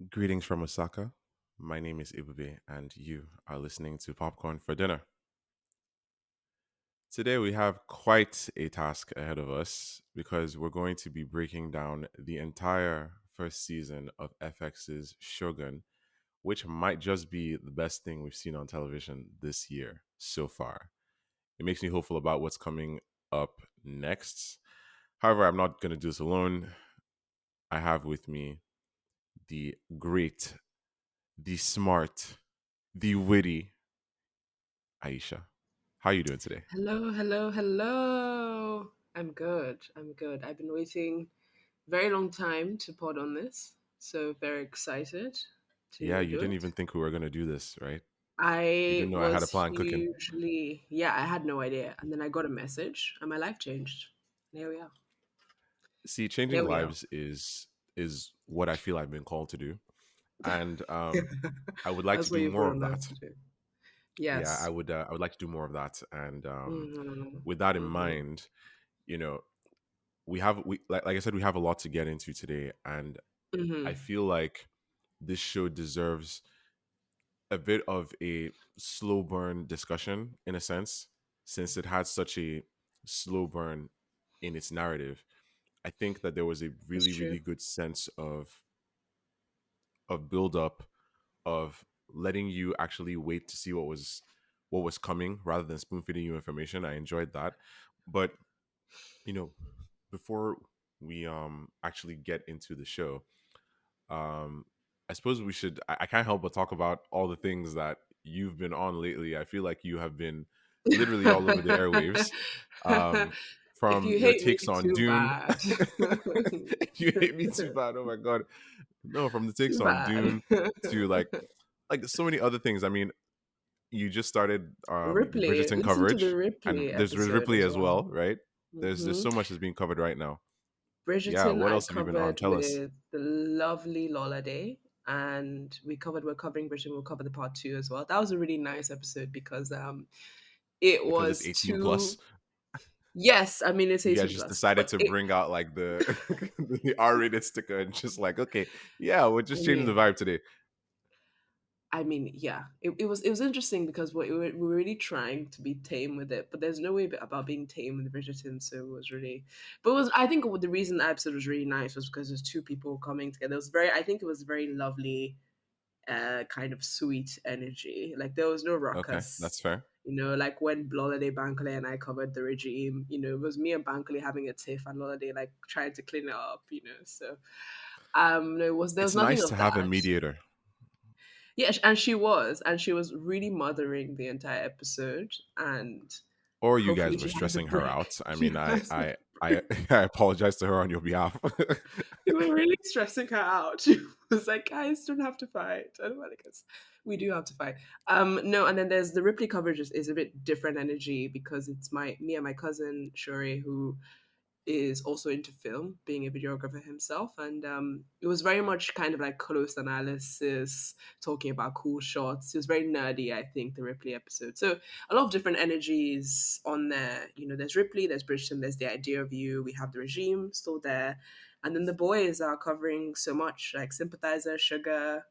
Greetings from Osaka. My name is Ebube, and you are listening to Popcorn for Dinner. Today, we have quite a task ahead of us because we're going to be breaking down the entire first season of FX's Shogun, which might just be the best thing we've seen on television this year so far. It makes me hopeful about what's coming up next. However, I'm not going to do this alone. I have with me the great, the smart, the witty Aisha. How you doing today? Hello, hello, hello. I'm good. I'm good. I've been waiting very long time to pod on this, so very excited Yeah, to you do didn't it. even think we were gonna do this, right? You I didn't know I had a was plan cooking. hugely, yeah, I had no idea, and then I got a message, and my life changed. And here we are. See, changing Here we are. lives is what I feel I've been called to do, and I would like to That's what do you put more of on earth that. to do. Yeah, I Yes. would. I would like to do more of that, and Mm-hmm. with that in Mm-hmm. mind, you know, we like I said, we have a lot to get into today, and I Mm-hmm. feel like this show deserves a bit of a slow burn discussion in a sense, since it had such a slow burn in its narrative. I think that there was a That's really, true. really good sense of build up, of letting you actually wait to see what was coming rather than spoon feeding you information. I enjoyed that. But, you know, before we actually get into the show, um I suppose we should I can't help but talk about all the things that you've been on lately. I feel like you have been literally all over the airwaves. um If from you your hate me takes on too Dune. bad. You hate me too bad, oh my god. No, from the takes Too on bad. Dune to like so many other things. I mean, you just started your Ripley. Bridgerton Listen to the coverage, and Ripley there's episode Ripley as as well, well. right? There's hmm so much that's being covered right now. Yeah, Bridgerton, what I else have you been on? covered Tell us. with the lovely Lola Day. And we're covering Bridgerton, we'll cover the part two as well. That was a really nice episode because it Because it's was 18 plus. two. Yes, I mean it's You guys 18 just plus, decided but to it bring out like the the R-rated sticker and just like, okay, yeah, we're I just changing the mean vibe today. yeah, it was interesting because we were really trying to be tame with it, but there's no way about being tame with Bridgerton. So it was really, but it was I think the reason the episode was really nice was because there's two people coming together. It was very I think it was very lovely, kind of sweet energy. Like there was no Okay, that's ruckus. fair. Like when Lolade Bankole and I covered the regime, it was me and Bankole having a tiff and Lolade like trying to clean it up, So no, there was It's nothing nice of to have a that. mediator. Yeah, and she was really mothering the entire episode, and Or you hopefully guys were she has a stressing her break. out. I She mean, I has a I I, break. I apologize to her on your behalf. We were really stressing her out. She was like, "Guys, don't have to fight." I don't want to guess. We do have to fight. No, and then there's the Ripley coverage is a bit different energy because it's my me and my cousin Shuri who is also into film, being a videographer himself. And it was very much kind of like close analysis, talking about cool shots. It was very nerdy, I think, the Ripley episode. So a lot of different energies on there. There's Ripley, there's Bridgerton, there's the idea of you, we have the regime still there. And then the boys are covering so much, like Sympathizer, Sugar,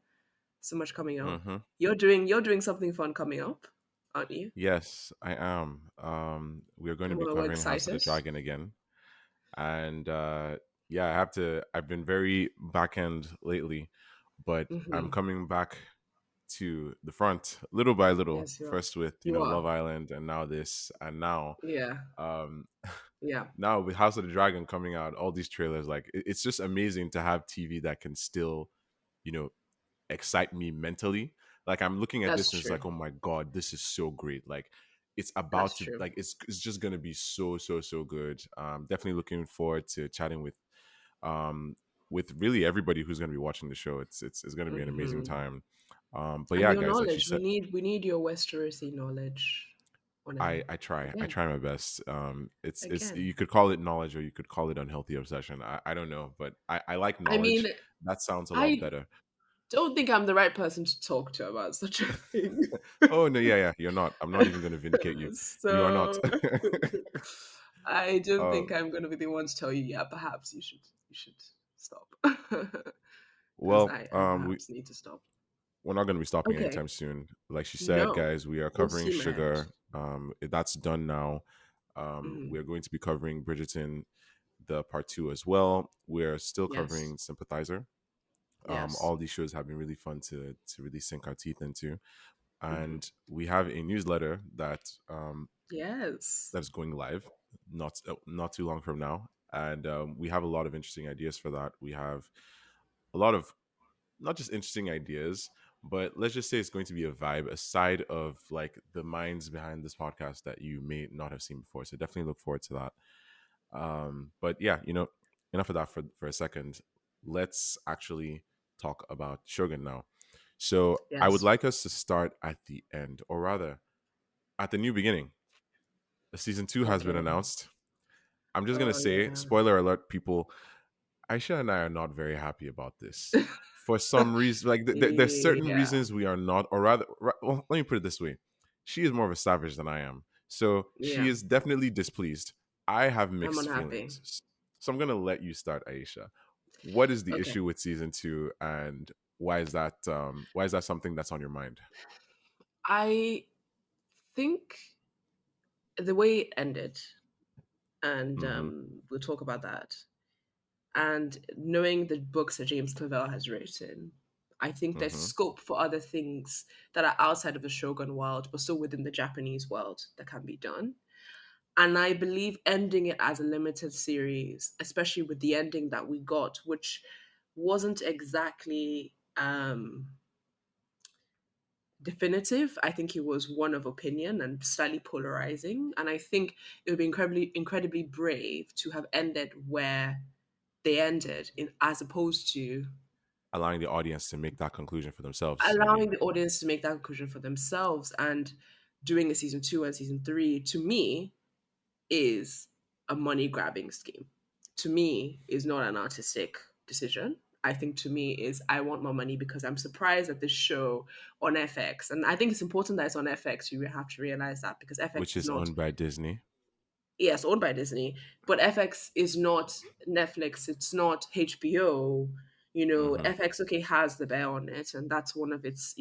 so much coming up. Hmm. You're doing something fun coming up, aren't you? Yes, I am. We are going to be Well, we're covering House of the excited. Dragon again, and yeah, I've been very back end lately, but I'm hmm coming back to the front little by little. Yes, you are. First with You Love are. Island, and now this, and now Yeah. um Yeah. now with House of the Dragon coming out, all these trailers, like it's just amazing to have TV that can still, you know, excite me mentally. Like I'm looking at That's this and it's true. like, oh my god, this is so great. Like it's about That's to true. like it's just gonna be so so so good. Definitely looking forward to chatting um with really everybody who's gonna be watching the show. It's gonna be an amazing hmm time. But And yeah, your guys, like she knowledge, we said, need your Westerosi knowledge on I again, try my best. It's again. you could call it knowledge or you could call it unhealthy obsession. I don't know, but I like I mean, knowledge. That sounds a lot I better. don't think I'm the right person to talk to about such a thing. Oh no, yeah, yeah, you're not. I'm not even going to vindicate you. You are not. So I don't uh, think I'm going to be the one to tell you. Yeah, perhaps you should stop. because Well, I perhaps need to stop. we're not going to be stopping Okay. anytime soon. Like she said, No. guys, we are Full covering steam ahead. Sugar. That's done now. Hmm. We're going to be covering Bridgerton, the part two as well. We're still Yes. covering Sympathizer. Yes. All these shows have been really fun to really sink our teeth into, Hmm. and we have a newsletter Yes. that's going live not too long from now, and we have a lot of interesting ideas for that. We have a lot of not just interesting ideas, but let's just say it's going to be a vibe aside of like the minds behind this podcast that you may not have seen before. So definitely look forward to that. But yeah, enough of that for a second. Let's actually talk about Shogun now. So I would Yes. like us to start at the end, or rather, at the new beginning. The season two has been Okay. announced. I'm just gonna Oh say, yeah. spoiler alert, people. Aisha and I are not very happy about this. For some reason, like there's certain Yeah. reasons we are not, or rather, well, let me put it this way: she is more of a savage than I am, so she Yeah. is definitely displeased. I have I'm mixed unhappy. feelings, so I'm gonna let you start, Aisha. What is the Okay. issue with season two, and why is that? Why is that something that's on your mind? I think the way it ended, and Mm-hmm. we'll talk about that. And knowing the books that James Clavell has written, I think there's Mm-hmm. scope for other things that are outside of the Shogun world, but still within the Japanese world that can be done. And I believe ending it as a limited series, especially with the ending that we got, which wasn't exactly definitive. I think it was one of opinion and slightly polarizing. And I think it would be incredibly brave to have ended where they ended, as opposed to Allowing the audience to make that conclusion for themselves. You mean? allowing the audience to make that conclusion for themselves. And doing a season two and season three, to me, is a money grabbing scheme. To me, is not an artistic decision. I think to me is I want more money because I'm surprised at this show on FX. And I think it's important that it's on FX. You have to realize that because FX Which is is not, owned by Disney. yes, owned by Disney, but FX is not Netflix, it's not HBO. Mm-hmm. FX, okay, has the bear on it, and that's one of its,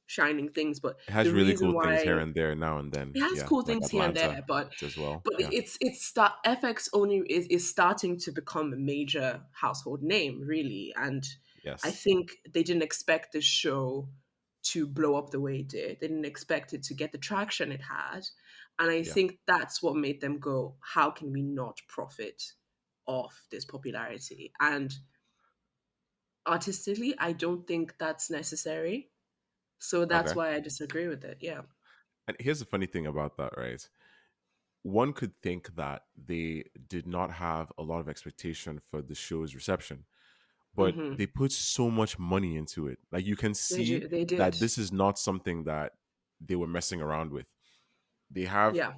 shining things. But It has the really reason cool things here why and there now and then. it has Yeah, cool like things here and Atlanta there, but as well. but Yeah. it's start FX only is starting to become a major household name, really. And I Yes. think they didn't expect this show to blow up the way it did. They didn't expect it to get the traction it had. And I Yeah. think that's what made them go, how can we not profit off this popularity? And artistically, I don't think that's necessary. So that's Okay. why I disagree with it. Yeah. And here's the funny thing about that, right? One could think that they did not have a lot of expectation for the show's reception, but Hmm. they put so much money into it. Like you can They see do. They did. that this is not something that they were messing around with. They have Yeah.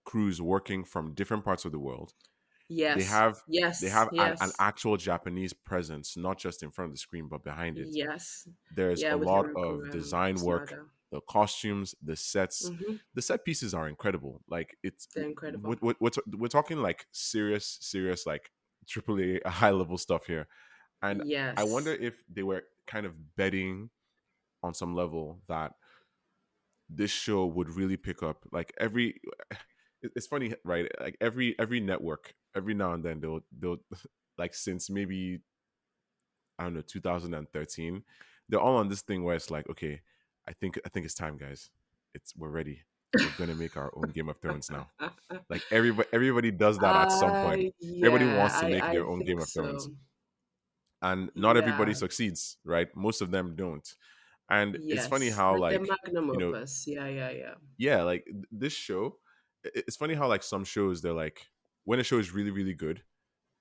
crews working from different parts of the world. They Yes. have they Yes. have an Yes. actual Japanese presence, not just in front of the screen, but behind it. Yes. There's Yeah, a with lot Hiroku of design work, Sumada. the costumes, the sets. Hmm. The set pieces are incredible. Like it's They're incredible. we're talking like serious like AAA high level stuff here. And I wonder Yes. if they were kind of betting on some level that this show would really pick up. Like it's funny, right? Like every network, every now and then they'll like since maybe I don't know 2013, they're all on this thing where it's like, okay, I think it's time, guys. We're ready. We're gonna make our own Game of Thrones now. Like everybody does that at some point. Everybody Yeah, wants to make I their own Game think of Thrones, so. and not everybody Yeah. succeeds, right? Most of them don't. And it's funny Yes. how Like the like magnum you know opus. Yeah, yeah, yeah. yeah, like this show. It's funny how like some shows they're like when a show is really really good,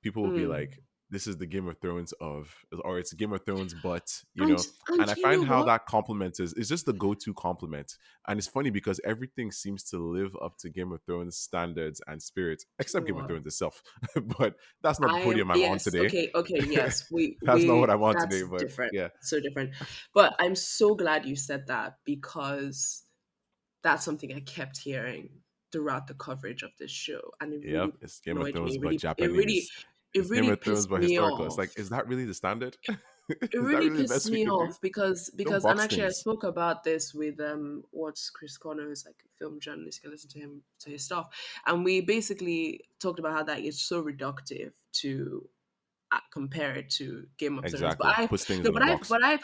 people will be Mm. like, "This is the Game of Thrones of," or "It's Game of Thrones," but And And I you find know how what? that compliment is just the go-to compliment, and it's funny because everything seems to live up to Game of Thrones standards and spirits, You know except Game of what? Thrones itself. But that's not the I am, podium I'm on yes, today. okay, okay, yes. That's not what We I'm on today. That's But different. yeah, So different. But I'm so glad you said that because that's something I kept hearing throughout the coverage of this show, and it yep, really it's Game of annoyed me. Thrones, but Really, it really, Japanese. it It's Game really of Thrones, pissed but me historical. It's off. like, is that really the standard? It Is that really really the pissed best we me could do? off because Don't and box actually I things. spoke about this with what's Chris Connor, who's like a film journalist. You can listen to him, to his stuff, and we basically talked about how that is so reductive to compare it to Game of Thrones. But Exactly. I've Puts things no, in a box. but I've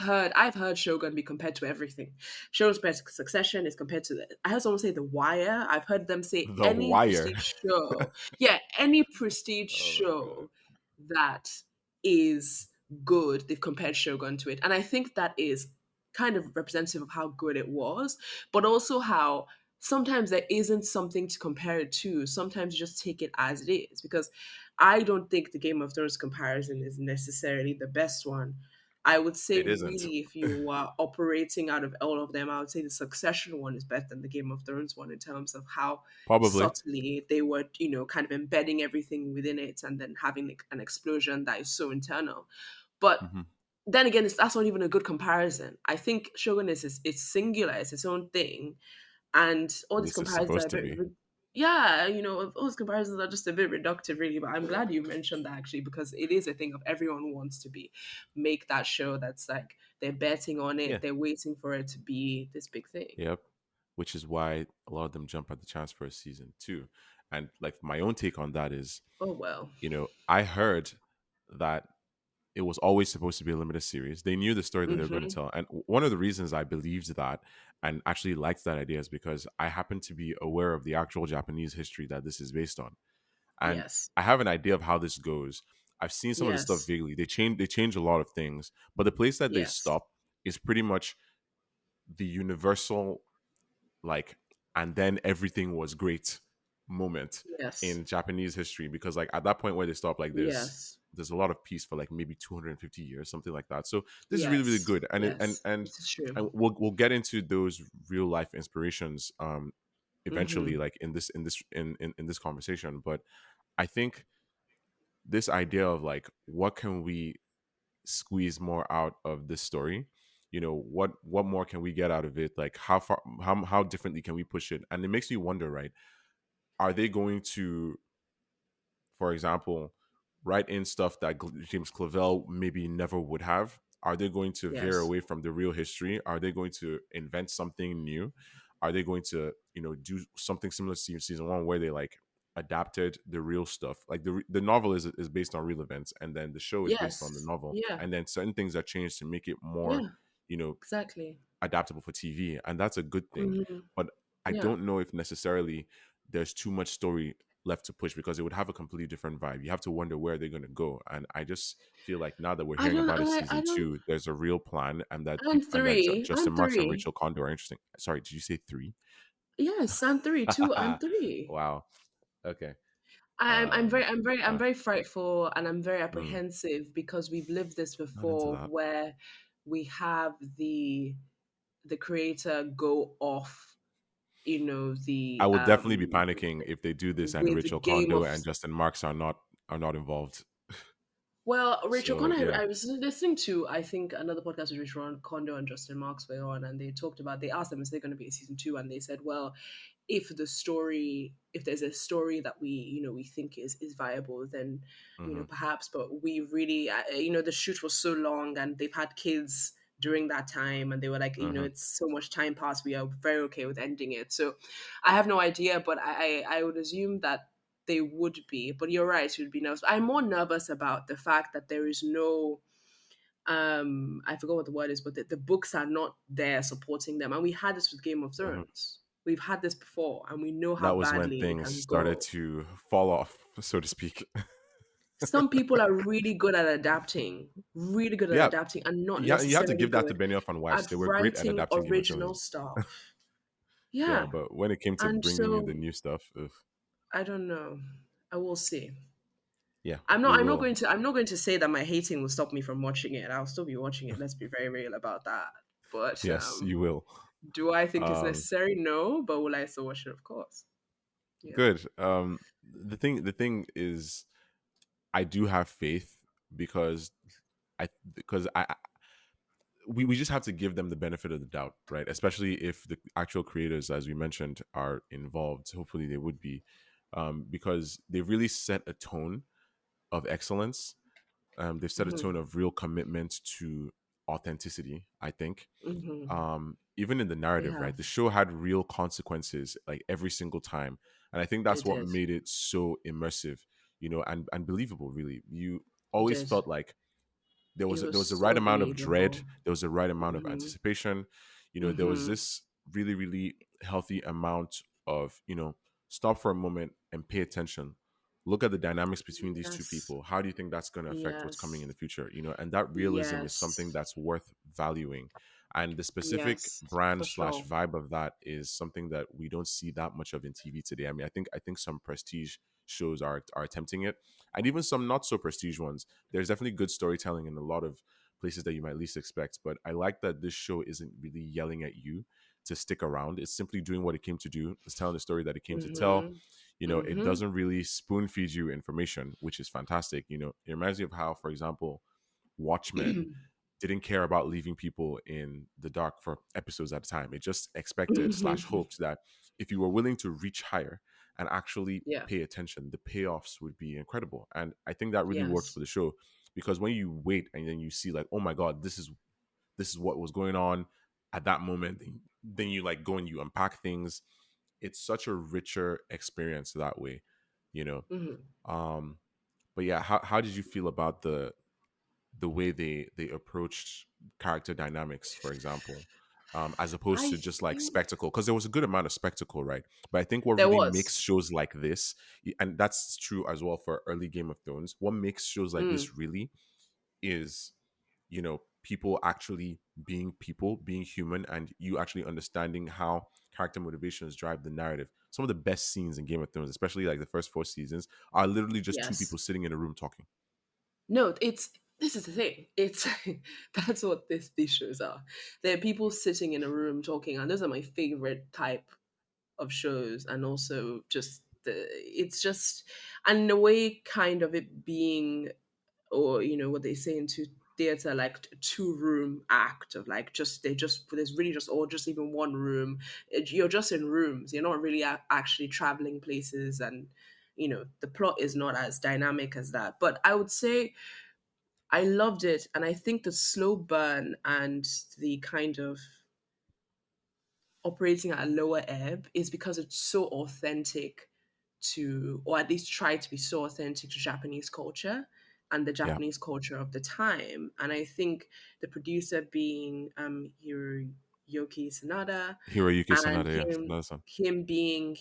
heard Shogun be compared to everything. Shogun's compared to Succession is compared to I heard someone say The Wire. I've heard them say The any Wire. prestige show. Yeah, any prestige Oh my god. show that is good, they've compared Shogun to it. And I think that is kind of representative of how good it was, but also how sometimes there isn't something to compare it to. Sometimes you just take it as it is because I don't think the Game of Thrones comparison is necessarily the best one. I would say, It isn't. really, if you are operating out of all of them, I would say the Succession one is better than the Game of Thrones one in terms of how Probably. subtly they were, kind of embedding everything within it and then having like an explosion that is so internal. But Hmm. then again, that's not even a good comparison. I think Shogun it's singular, it's its own thing, and all these This is comparisons are supposed a to bit be. yeah, all these comparisons are just a bit reductive, really. But I'm glad you mentioned that actually because it is a thing of everyone wants to be make that show that's like they're betting on Yeah. it, they're waiting for it to be this big thing. Yep. Which is why a lot of them jump at the chance for a season two. And like my own take on that is, Oh well. I heard that it was always supposed to be a limited series. They knew the story that they were going to Hmm. tell. And one of the reasons I believed that and actually liked that idea is because I happen to be aware of the actual Japanese history that this is based on. And Yes. I have an idea of how this goes. I've seen some of the stuff Yes. vaguely. They change a lot of things, but the place that they Yes. stop is pretty much the universal, like, and then everything was great moment Yes. in Japanese history, because like at that point where they stop, like Yes. there's a lot of peace for like maybe 250 years, something like that. So this is really really Yes. good, and it, and Yes. and This is true. and we'll get into those real life inspirations eventually, Hmm. like in this conversation. But I think this idea of like what can we squeeze more out of this story, what more can we get out of it, like how far, how differently can we push it. And it makes me wonder, right, are they going to, for example, write in stuff that James Clavell maybe never would have? Are they going to veer Yes. away from the real history? Are they going to invent something new? Are they going to, do something similar to season one, where they like adapted the real stuff? Like the novel is based on real events, and then the show is based on the Yes. novel, Yeah. and then certain things are changed to make it more, Yeah. you know, Exactly. adaptable for TV, and that's a good thing. Hmm. But I Yeah. don't know if necessarily there's too much story left to push, because it would have a completely different vibe. You have to wonder where they're going to go, and I just feel like now that we're I hearing don't. about a I season don't. two, there's a real plan, and that And people and that three. Justin And Marks and three. Rachel Condo are interesting. Sorry, did you say three? Yes. And three. Two and three. Wow. Okay. I'm Uh, very frightful and I'm very mm, apprehensive because we've lived this not into before that. where we have the creator go off, I would definitely be panicking if they do this and with the Rachel Game Condo of. and Justin Marks are not involved. Well, Rachel So Connor, yeah. I was listening to, I think, another podcast with Rachel Condo and Justin Marks were on, and they talked about, they asked them, is there going to be a season two? And they said, well, if there's a story that we think is viable, then, Hmm. perhaps, but we really, the shoot was so long and they've had kids during that time and they were like, Hmm. it's so much time passed. We are very okay with ending it. So I have no idea, but I would assume that they would be. But you're right, you'd be nervous. I'm more nervous about the fact that there is no I forgot what the word is, but the books are not there supporting them. And we had this with Game of Hmm. Thrones. We've had this before and we know how That was when badly it things can started go. to fall off, so to speak. Some people are really good at Yeah, adapting and not you have to necessarily give that to good Benioff and Weiss. at They were great at writing adapting Game of original Thrones. stuff. Yeah, Yeah. but when it came to And bringing you the so new stuff, ugh, I don't know. I will see. yeah, I'm we not I'm not will. going to I'm not going to say that my hating will stop me from watching it. I'll still be watching it. Let's be very real about that. But Yes, you will. do I think it's Um, necessary? No, but will I still watch it? Of course. Yeah. Good. The thing is, I do have faith, because we just have to give them the benefit of the doubt, right? Especially if the actual creators, as we mentioned, are involved. Hopefully, they would be, because they've really set a tone of excellence They've set a tone Mhm. of real commitment to authenticity, I think. Mhm. Even in the They narrative, right? have. The show had real consequences like every single time. And I think that's It what did. made it so immersive, and believable, really. You It always did. felt like It there was was the right so amount of dread, believable. there was the right amount of Mhm. anticipation. There was Mhm. this really, really healthy amount of, stop for a moment and pay attention. Look at the dynamics between these two Yes. people. How do you think that's going to affect what's coming in Yes. the future? And that realism is something Yes. that's worth valuing. And the specific Yes. brand For slash sure. vibe of that is something that we don't see that much of in TV today. I mean, I think some prestige shows are attempting it, and even some not so prestige ones. There's definitely good storytelling in a lot of places that you might least expect. But I like that this show isn't really yelling at you to stick around. It's simply doing what it came to do. It's telling the story that it came to tell. Mhm. It Mhm. doesn't really spoon feed you information, which is fantastic. It reminds me of how, for example, Watchmen didn't care about leaving people in the dark for episodes at a time. It just expected slash hoped that if you were willing to reach higher and actually Yeah. pay attention, the payoffs would be incredible. And I think that really worked for Yes. the show, because when you wait and then you see like, oh my god, this is what was going on at that moment, then you like go and you unpack things. It's such a richer experience that way, you know. Mhm. Um, but yeah, how did you feel about the way they approached character dynamics, for example, as opposed I to just like think spectacle? Because there was a good amount of spectacle, right? But I think what there really was. makes shows like this, and that's true as well for early Game of Thrones, what makes shows like Mm. this really is, people actually being people, being human, and you actually understanding how character motivations drive the narrative. Some of the best scenes in Game of Thrones, especially like the first four seasons, are literally just two Yes. people sitting in a room talking. No, it's this is the thing. It's that's what these shows are. There are people sitting in a room talking, and those are my favorite type of shows. And also just it's just, and in a way, kind of it being, or what they say into theater, like a two-room act of like, just they just there's really just, or just even one room. You're just in rooms. You're not really actually traveling places, and the plot is not as dynamic as that. But I would say I loved it, and I think the slow burn and the kind of operating at a lower ebb is because it's so authentic to, or at least try to be so authentic to Japanese culture and the Yeah, Japanese culture of the time. And I think the producer being Hiroyuki Sanada, Hiroyuki and Sanada, yes, another son. him being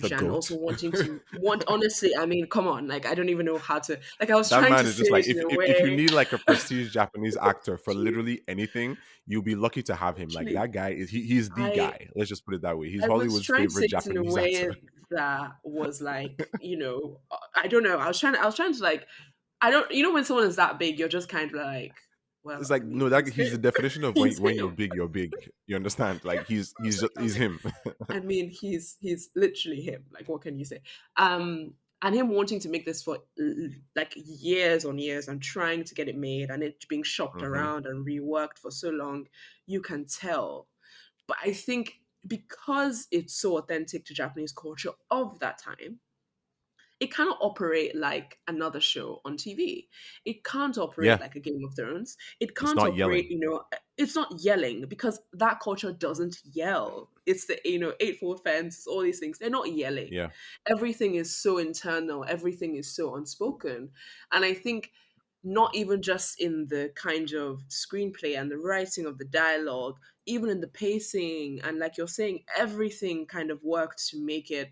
The huge, and also goat. wanting to want, honestly, I mean, come on, like I don't even know how to, like I was That trying man to is say just like, it if, in a if if you way. need like a prestige Japanese actor for literally anything, you'll be lucky to have him. Like Literally, that guy he's the I guy. Let's just put it that way. He's I was Hollywood's trying to say favorite it in a Japanese way actor. that was like, I don't know. I was trying to like, I don't, when someone is that big, you're just kind of like, well, It's I like, no, mean, that he's he's the him. definition of He's when him. you're big, you're big. You understand? Like I was like, he's him. I mean, he's literally him. Like, what can you say? And him wanting to make this for like years on years, and trying to get it made, and it being shopped Hmm. around and reworked for so long, you can tell. But I think because it's so authentic to Japanese culture of that time, it cannot operate like another show on TV. It can't operate Yeah, like a Game of Thrones. It it's can't not operate, yelling. it's not yelling, because that culture doesn't yell. It's the, eightfold fence, all these things. They're not yelling. Yeah, Everything is so internal, everything is so unspoken. And I think not even just in the kind of screenplay and the writing of the dialogue, even in the pacing, and like you're saying, everything kind of worked to make it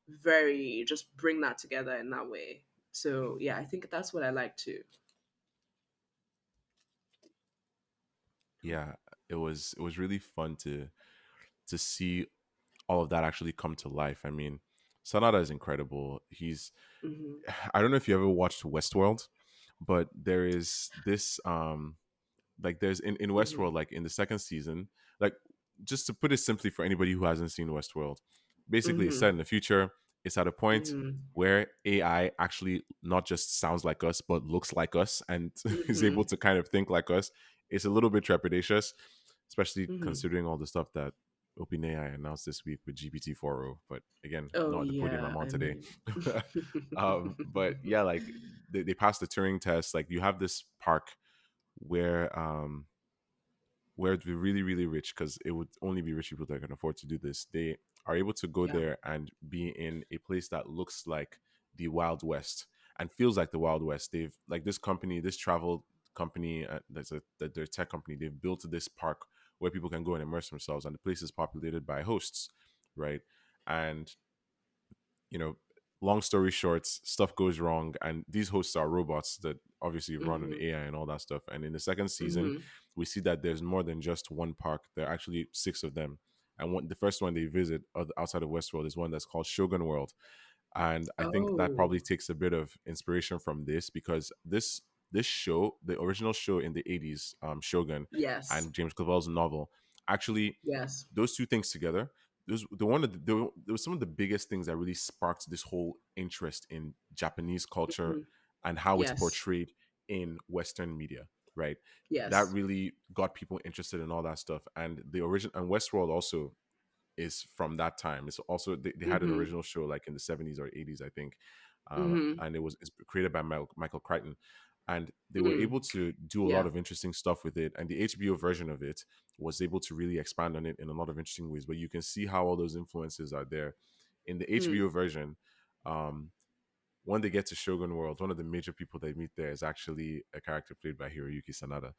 very, just bring that together in that way. So yeah, I think that's what I like too. yeah. It was really fun to see all of that actually come to life. I mean, Sanada is incredible. Hmm. I don't know if you ever watched Westworld, but there is this like there's in Hmm. Westworld, like in the second season, like just to put it simply for anybody who hasn't seen Westworld, basically it's set in Hmm. the future. It's at a point Hmm. where AI actually not just sounds like us, but looks like us and is able Hmm. to kind of think like us. It's a little bit trepidatious, especially Hmm. considering all the stuff that OpenAI announced this week with GPT-4o. But again, Oh not at the podium yeah, I'm on I today. mean, But yeah, like they passed the Turing test. Like you have this park where the really really rich, because it would only be rich people that can afford to do this, they are able to go yeah. there and be in a place that looks like the Wild West and feels like the Wild West. They've like this company, this travel company, that their tech company, they've built this park where people can go and immerse themselves, and the place is populated by hosts, right? And you know, long story short, stuff goes wrong, and these hosts are robots that obviously run on Mm-hmm. AI and all that stuff. And in the second season, Mm-hmm. we see that there's more than just one park. There are actually six of them, and the first one they visit outside of Westworld is one that's called Shogun World, and I think that Oh probably takes a bit of inspiration from this, because this show, the original show in the 80s, Shogun, yes, and James Clavell's novel, actually yes. those two things together, there was some of the biggest things that really sparked this whole interest in Japanese culture Mm-hmm. and how it's Yes, portrayed in Western media, right? That yes. really got people interested in all that stuff. And the origin and Westworld also is from that time. It's also they had an Mm-hmm. original show like in the 70s or 80s, I think, Mm-hmm. and it's created by Michael Crichton, and they were Mm. able to do a lot Yeah. of interesting stuff with it. And the HBO version of it was able to really expand on it in a lot of interesting ways. But you can see how all those influences are there in the Mm. HBO version. Um, when they get to Shogun World, one of the major people they meet there is actually a character played by Hiroyuki Sanada,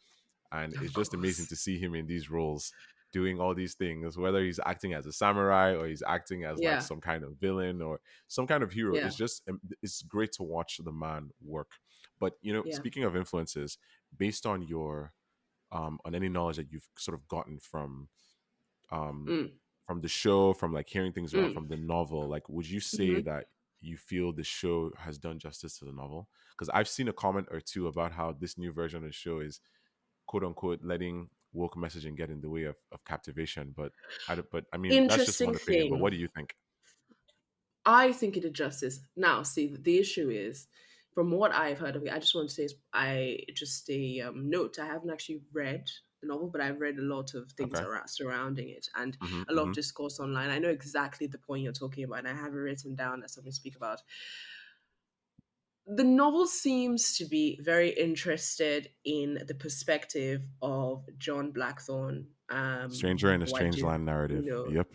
and it's Of just amazing course. to see him in these roles doing all these things, whether he's acting as a samurai or he's acting as like Yeah. some kind of villain or some kind of hero. Yeah. It's just it's great to watch the man work. But you know, Yeah. speaking of influences, based on your on any knowledge that you've sort of gotten um Mm. from the show, from like hearing things around, Mm. from the novel, like would you say Mm-hmm. that you feel the show has done justice to the novel? Because I've seen a comment or two about how this new version of the show is quote unquote letting woke messaging get in the way of captivation. But I mean that's just Interesting one opinion. But thing. what do you think? I think it did justice. Now, see, the issue is, from what I've heard of it, I just want to say, I just a note. I haven't actually read the novel, but I've read a lot of things Okay. surrounding it and Mm-hmm, a lot of mm-hmm. discourse online. I know exactly the point you're talking about, and I have it written down as something to speak about. The novel seems to be very interested in the perspective of John Blackthorne, Stranger in a white Strange dude, Land narrative. Yep.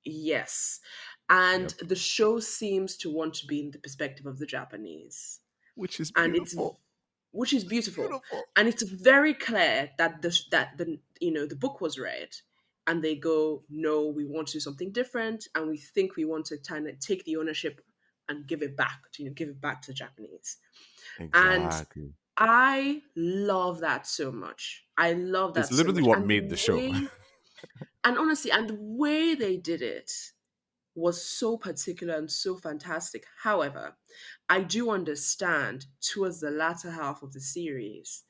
yes. And Yep. the show seems to want to be in the perspective of the Japanese. Which is And beautiful. which is beautiful. Beautiful. And it's very clear that the book was read and they go, no, we want to do something different and we think we want to kind of take the ownership and give it back to give it back to the Japanese. And Exactly. I love that so much. I love It's that so literally much. what And the made the show. way and honestly, and the way they did it was so particular and so fantastic. However, I do understand towards the latter half of the series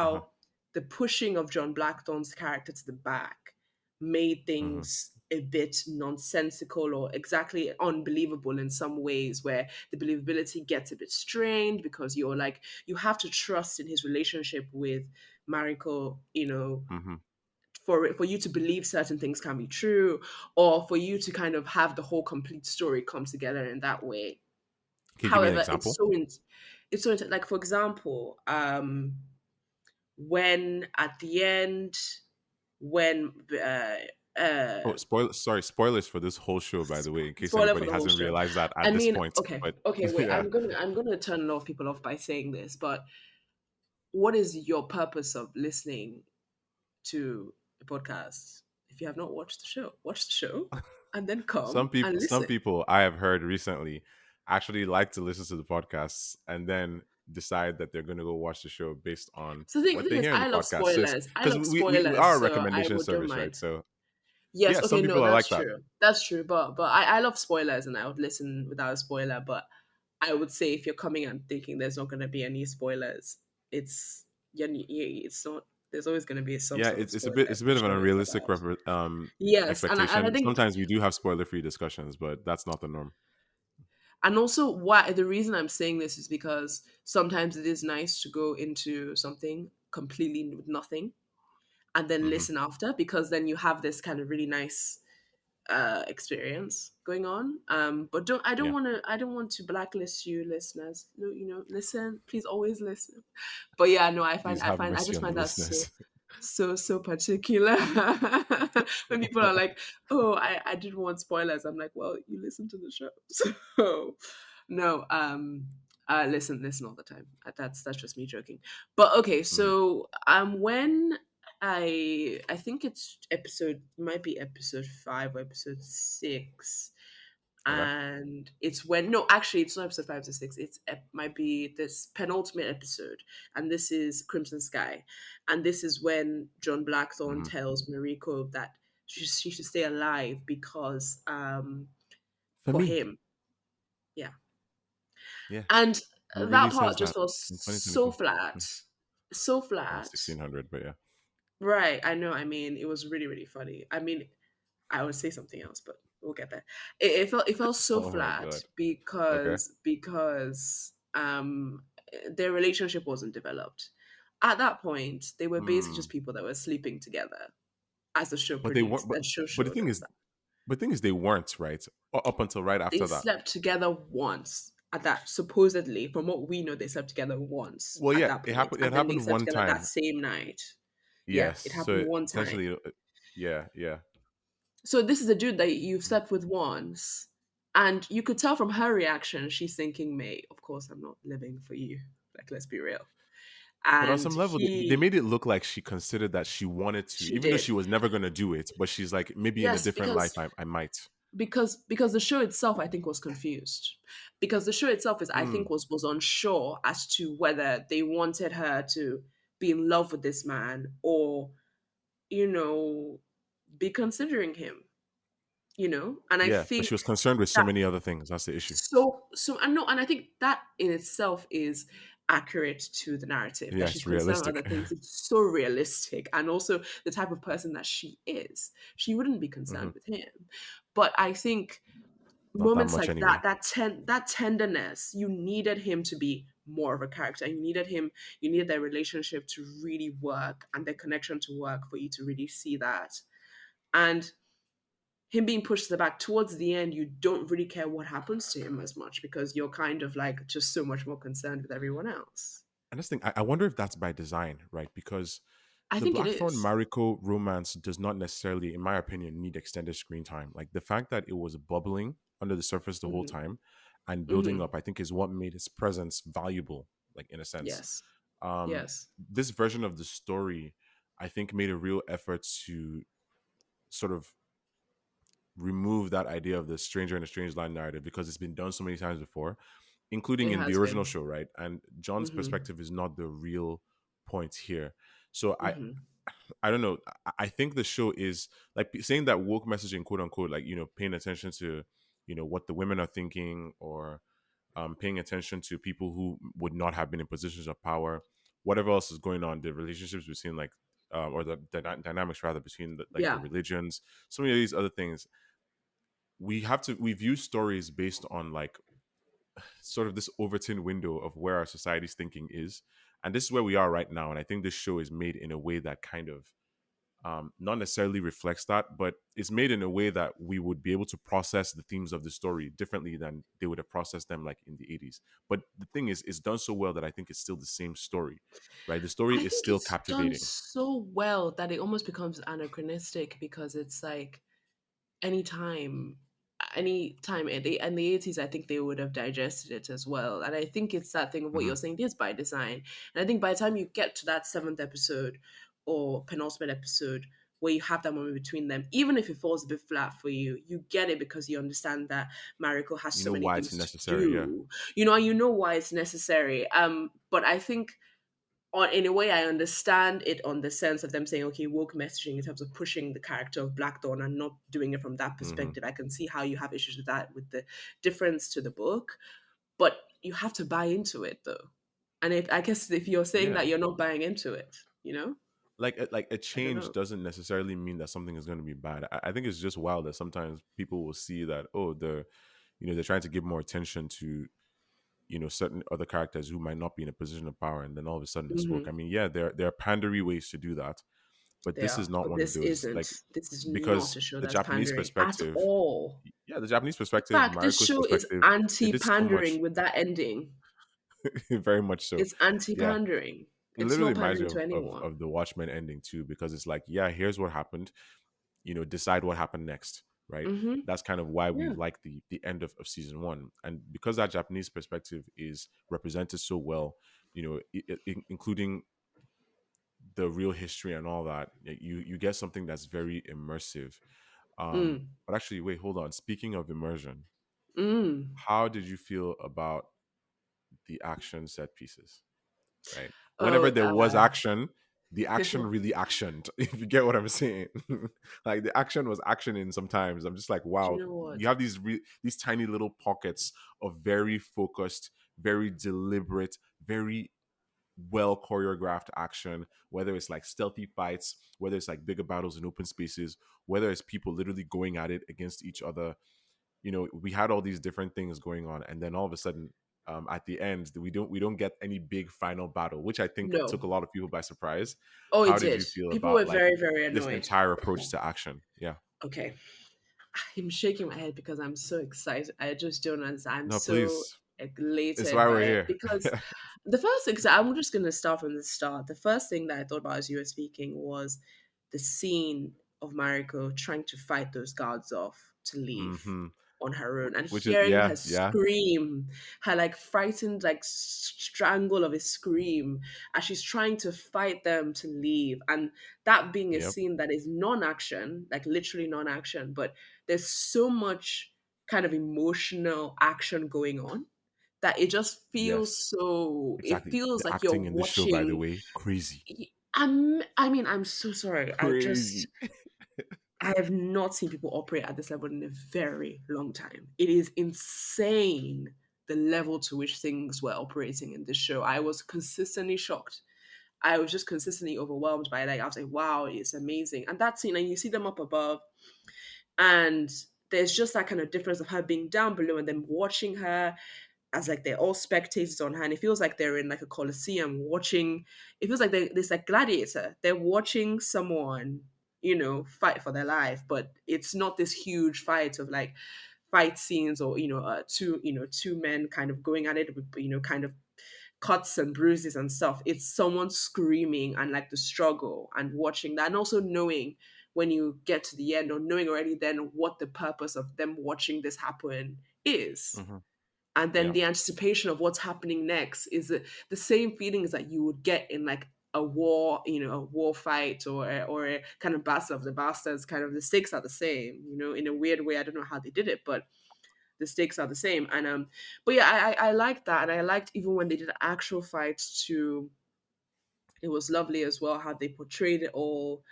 Uh-huh. how the pushing of John Blackthorne's character to the back made Mm-hmm. things a bit nonsensical or exactly unbelievable in some ways, where the believability gets a bit strained because you're like, you have to trust in his relationship with Mariko, Mm-hmm. for you to believe certain things can be true, or for you to kind of have the whole complete story come together in that way. Can you give me an However, example? like, for example, when at the end, when uh Spoilers for this whole show, by the way, in case spoiler for anybody the whole hasn't show. realized that I at this mean, point. okay, But okay, wait, yeah. I'm gonna turn a lot of people off by saying this, but what is your purpose of listening to a podcast? If you have not watched the show, watch the show and then come and Some listen. people I have heard recently actually like to listen to the podcasts and then decide that they're going to go watch the show based on So the what thing they is, hear in the I love podcast. So spoilers. I because love we are spoilers, a so I recommendation would don't service, right? mind. So Yes, yeah, okay, some no, people are that's like that. true. That's true. But I love spoilers, and I would listen without a spoiler. But I would say if you're coming and thinking there's not going to be any spoilers, it's not. There's always going to be some Yeah, sort of spoiler it's if a the bit of an show is unrealistic about. Yes, and I expectation. think, Sometimes we do have spoiler free discussions, but that's not the norm. and also why the reason I'm saying this is because sometimes it is nice to go into something completely with nothing and then Hmm. listen after, because then you have this kind of really nice. experience going on. But Yeah. I don't want to blacklist you, listeners. No, you know, listen, please always listen. But yeah, no, Please have I mercy just on the find that so listeners. so particular. When people are like, "Oh, I didn't want spoilers," I'm like, "Well, you listen to the show." So no, listen all the time. That's just me joking. But okay, Mm, so when I think it's episode, might be episode 5 or episode 6, okay. and it's when, no, actually it's not episode 5 to 6, might be this penultimate episode, and this is Crimson Sky, and this is when John Blackthorne Hmm. tells Mariko that she should stay alive because For for me, him, yeah. yeah, And he really that says part just that felt in so 2022. flat, so Well, flat. 1600, but yeah. Right, I know. I mean, it was really, really funny. I mean, I would say something else, but we'll get there. It felt so Oh my flat god. Okay. because their relationship wasn't developed. At that point, they were basically Hmm. just people that were sleeping together, as the show But they weren't. produced. That show But the showed thing us is, that they weren't right up until right they after that. slept together once. At that, supposedly, from what we know, they slept together once Well, at yeah, that it point, happened. It and then they happened slept one together that time. same night. Yeah, Yes. it happened So one time. essentially, yeah, yeah. So this is a dude that you've Mm. slept with once, and you could tell from her reaction, she's thinking, "Mate, of course I'm not living for you. Like, let's be real." But on And some level, they made it look like she considered that she wanted to, she even though she did. was never going to do it. But she's like, maybe in a Yes, different life, I might. because the show itself, I think, was confused. Because the show itself is, I Mm, think, was unsure as to whether they wanted her to be in love with this man, or, you know, be considering him. And I yeah, but she think was concerned with so that many other things. That's the issue. I know, and I think that in itself is accurate to the narrative, that Yeah, she's it's concerned with realistic. other things. It's so realistic, and also the type of person that she is. She wouldn't be Hmm. concerned with him. But I think Not that moments much like anyway. that tenderness, you needed him to be more of a character. You needed their relationship to really work and their connection to work for you to really see that. And him being pushed to the back towards the end, you don't really care what happens to him as much because you're kind of like just so much more concerned with everyone else. And this thing, I wonder if that's by design, right? Because I the think it Blackthorn is. Mariko romance does not necessarily, in my opinion, need extended screen time. Like the fact that it was bubbling under the surface the whole Hmm. time and building Hmm. up, I think is what made its presence valuable, like in a sense. Yes. Um, Yes. this version of the story, I think, made a real effort to sort of remove that idea of the stranger in a strange land narrative because it's been done so many times before, including It in the has original been. show, right? And John's Hmm. perspective is not the real point here. So Hmm. I don't know. I think the show is like saying that woke messaging, quote unquote, like paying attention to what the women are thinking, or paying attention to people who would not have been in positions of power, whatever else is going on, the relationships between like or the dynamics rather between like the Yeah. religions, so many of these other things. We view stories based on like sort of this Overton window of where our society's thinking is, and this is where we are right now. And I think this show is made in a way that kind of not necessarily reflects that, but it's made in a way that we would be able to process the themes of the story differently than they would have processed them like in the 80s. But the thing is, it's done so well that I think it's still the same story, right? The story I is think still it's done captivating. so well that it almost becomes anachronistic because it's like anytime anytime in the 80s, I think they would have digested it as well. And I think it's that thing of what Hmm. you're saying is by design. And I think by the time you get to that seventh episode or penultimate episode where you have that moment between them, even if it falls a bit flat for you, you get it because you understand that Mariko has You so know many why it's things to necessary, yeah. do, and you know why it's necessary. But I think in a way, I understand it on the sense of them saying, okay, woke messaging in terms of pushing the character of Blackthorn and not doing it from that Hmm. perspective. I can see how you have issues with that, with the difference to the book, but you have to buy into it though. And I guess if you're saying Yeah. that you're not buying into it, Like a I don't change know. doesn't necessarily mean that something is going to be bad. I think it's just wild that sometimes people will see that, oh, they're trying to give more attention to certain other characters who might not be in a position of power, and then all of a sudden it's woke. I Hmm. mean, yeah, there are pandery ways to do that, but They this is are, not but one of this those. isn't. Like, This is not because a show the that's Japanese pandering at perspective, all. yeah, the Japanese In perspective, fact, this Mariko's show is perspective, they did so much. anti-pandering with that ending. Very much so. It's Yeah, anti-pandering. it It's literally not reminds me pandering to of anyone. the Watchmen ending too, because it's like, yeah, here's what happened. Decide what happened next, right? Mm-hmm. That's kind of why we Yeah. like the end of season one, and because that Japanese perspective is represented so well, including the real history and all that, you get something that's very immersive. Mm. But actually, wait, hold on. Speaking of immersion, Mm. how did you feel about the action set pieces? Right. Oh, Whenever there was action, the action really actioned. If you get what I'm saying, like the action was actioning. Sometimes I'm just like, do you wow, know what? you have these tiny little pockets of very focused, very deliberate, very well choreographed action. Whether it's like stealthy fights, whether it's like bigger battles in open spaces, whether it's people literally going at it against each other. We had all these different things going on, and then all of a sudden, at the end, we don't get any big final battle, which I think No. took a lot of people by surprise. Oh, it How did did. you feel People about were like very, very this annoyed. entire approach to action? Yeah. Okay. I'm shaking my head because I'm so excited. I just don't understand. I'm No, so please. It's elated why by we're it here. because the first thing, so I'm just going to start from the start. The first thing that I thought about as you were speaking was the scene of Mariko trying to fight those guards off to leave hmm on her own and Which is, hearing yeah, her yeah, scream, her like frightened, like strangle of a scream as she's trying to fight them to leave. And that being a yep, scene that is non action, like literally non action, but there's so much kind of emotional action going on that it just feels yes, so it exactly. feels The like you're acting in this show, by the watching. way, crazy, I'm so sorry. crazy. I have not seen people operate at this level in a very long time. It is insane the level to which things were operating in this show. I was consistently shocked. I was just consistently overwhelmed by it. Like I was like, wow, it's amazing. And that scene, and you see them up above, and there's just that kind of difference of her being down below and then watching her as like they're all spectators on her, and it feels like they're in like a coliseum watching. It feels like there's like gladiator. They're watching someone, fight for their life, but it's not this huge fight of like fight scenes or two men kind of going at it with kind of cuts and bruises and stuff. It's someone screaming and like the struggle and watching that, and also knowing when you get to the end or knowing already then what the purpose of them watching this happen is, hmm and then Yeah. the anticipation of what's happening next is the same feelings that you would get in like a war fight or a kind of battle of the bastards. Kind of the stakes are the same, in a weird way. I don't know how they did it, but the stakes are the same. And but yeah, I liked that, and I liked even when they did actual fights too. It was lovely as well how they portrayed it all,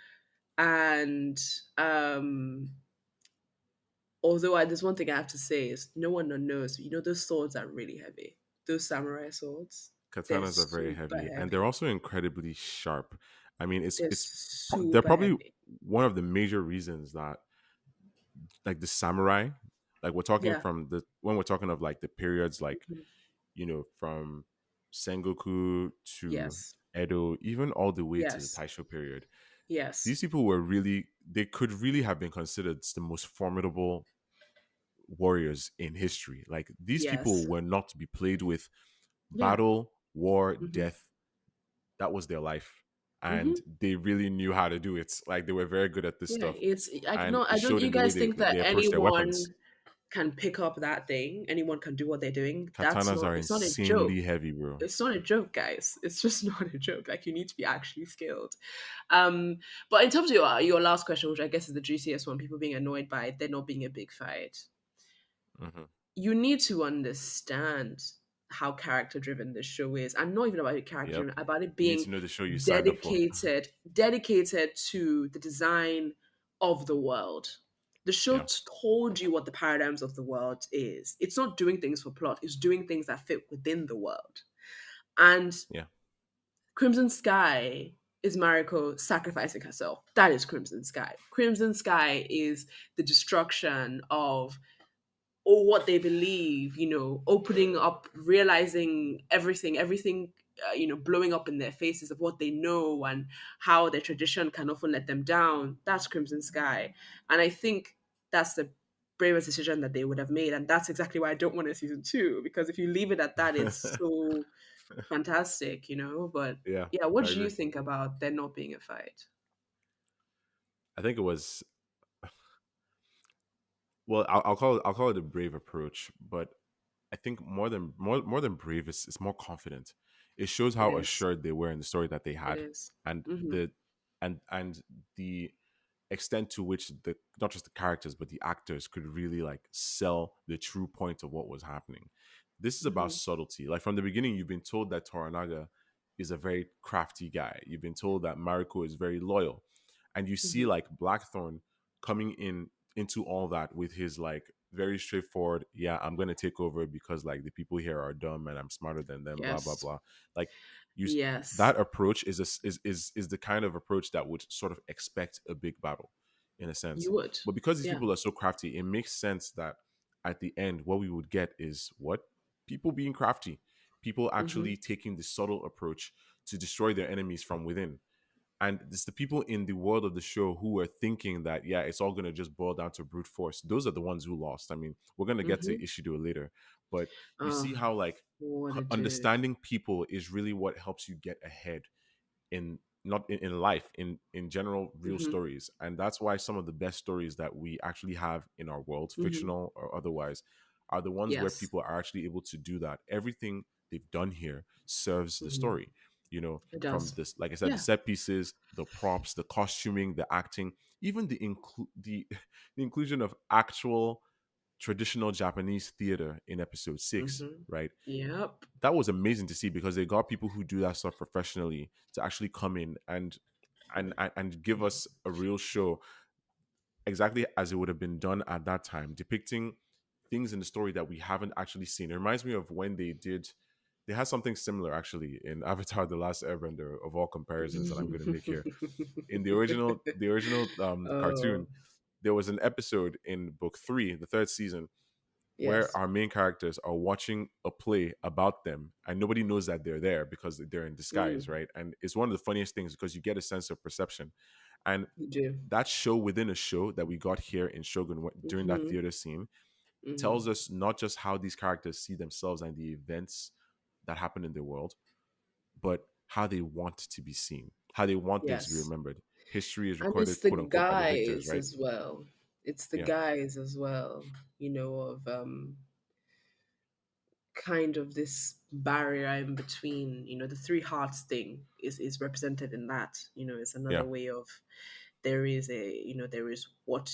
and um although there's one thing I have to say is no one knows. Those swords are really heavy. Those samurai swords, they're Katanas are very super heavy, and they're heavy. also incredibly sharp. I mean, They're they're super probably heavy. one of the major reasons that like the samurai, like we're talking Yeah. from the when we're talking of like the periods like Mhm. from Sengoku to Yes. Edo, even all the way to the Yes. Taisho period. Yes. These people were really, they could really have been considered the most formidable warriors in history. Like these people Yes. were not to be played with. Yeah. Battle, war, Hmm. death, that was their life. And Hmm. they really knew how to do it. Like they were very good at this Yeah. stuff. It's like And no. it I don't. showed You in the way guys they, think they that approached their weapons. anyone can pick up that thing? Anyone can do what they're doing? That's Katanas not. are It's not a joke. insanely heavy, bro. It's not a joke, guys. It's just not a joke. Like you need to be actually skilled. Um, but in terms of your last question, which I guess is the juiciest one, people being annoyed by it, there not being a big fight. hmm You need to understand how character driven this show is. And not even about it character Yep. driven, about it You need being to know the show you signed up for. dedicated to the design of the world. The show Yeah. told you what the paradigms of the world is. It's not doing things for plot, it's doing things that fit within the world. And Yeah. Crimson Sky is Mariko sacrificing herself. That is Crimson Sky. Crimson Sky is the destruction of or what they believe, opening up, realizing everything blowing up in their faces of what they know and how their tradition can often let them down. That's Crimson Sky. And I think that's the bravest decision that they would have made. And that's exactly why I don't want a season two, because if you leave it at that, it's so fantastic. But Yeah, yeah, what I do you agree. think about there not being a fight? I think it was, well, I'll call it a brave approach, but I think more than brave, it's more confident. It shows It how is. assured they were in the story that they It had, is. and Mm-hmm. and the extent to which the not just the characters but the actors could really like sell the true point of what was happening. This is about Mm-hmm. subtlety. Like from the beginning, you've been told that Toranaga is a very crafty guy. You've been told that Mariko is very loyal, and you see Mm-hmm. like Blackthorn coming into all that with his like very straightforward, yeah, I'm gonna take over because like the people here are dumb and I'm smarter than them, blah blah Yes. blah. Like you, Yes. that approach is the kind of approach that would sort of expect a big battle, in a sense. You would. But because these Yeah. people are so crafty, it makes sense that at the end, what we would get is what people being crafty, people Mm-hmm. actually taking the subtle approach to destroy their enemies from within. And it's the people in the world of the show who are thinking that, yeah, it's all going to just boil down to brute force. Those are the ones who lost. I mean, we're going to get to Mm-hmm. Ishido later, but you Oh, see how like what a dude. understanding people is really what helps you get ahead in, not in life, in general real Mm-hmm. stories. And that's why some of the best stories that we actually have in our world, Mm-hmm. fictional or otherwise, are the ones where Yes. people are actually able to do that. Everything they've done here serves the Mm-hmm. story, you know, It from does. this, like I said, the Yeah. set pieces, the props, the costuming, the acting, even the the inclusion of actual traditional Japanese theater in episode 6, Mm-hmm. right? Yep. That was amazing to see because they got people who do that stuff professionally to actually come in and give us a real show exactly as it would have been done at that time, depicting things in the story that we haven't actually seen. It reminds me of when they had something similar actually in Avatar: The Last Airbender, of all comparisons that I'm going to make here. In the original Oh, cartoon, there was an episode in book 3, the third season, where yes. our main characters are watching a play about them and nobody knows that they're there because they're in disguise, Mm, right? And it's one of the funniest things because you get a sense of perception. And you do. that show within a show that we got here in Shogun during that Mm-hmm. theater scene tells Mm-hmm. us not just how these characters see themselves and the events that happen in their world, but how they want to be seen, how they want things to be Yes. remembered. History is And it's recorded, the quote unquote, by the victors, guys right? as well. It's the Yeah, guys as well, of kind of this barrier in between. The three hearts thing is represented in that. It's another yeah, way of there is what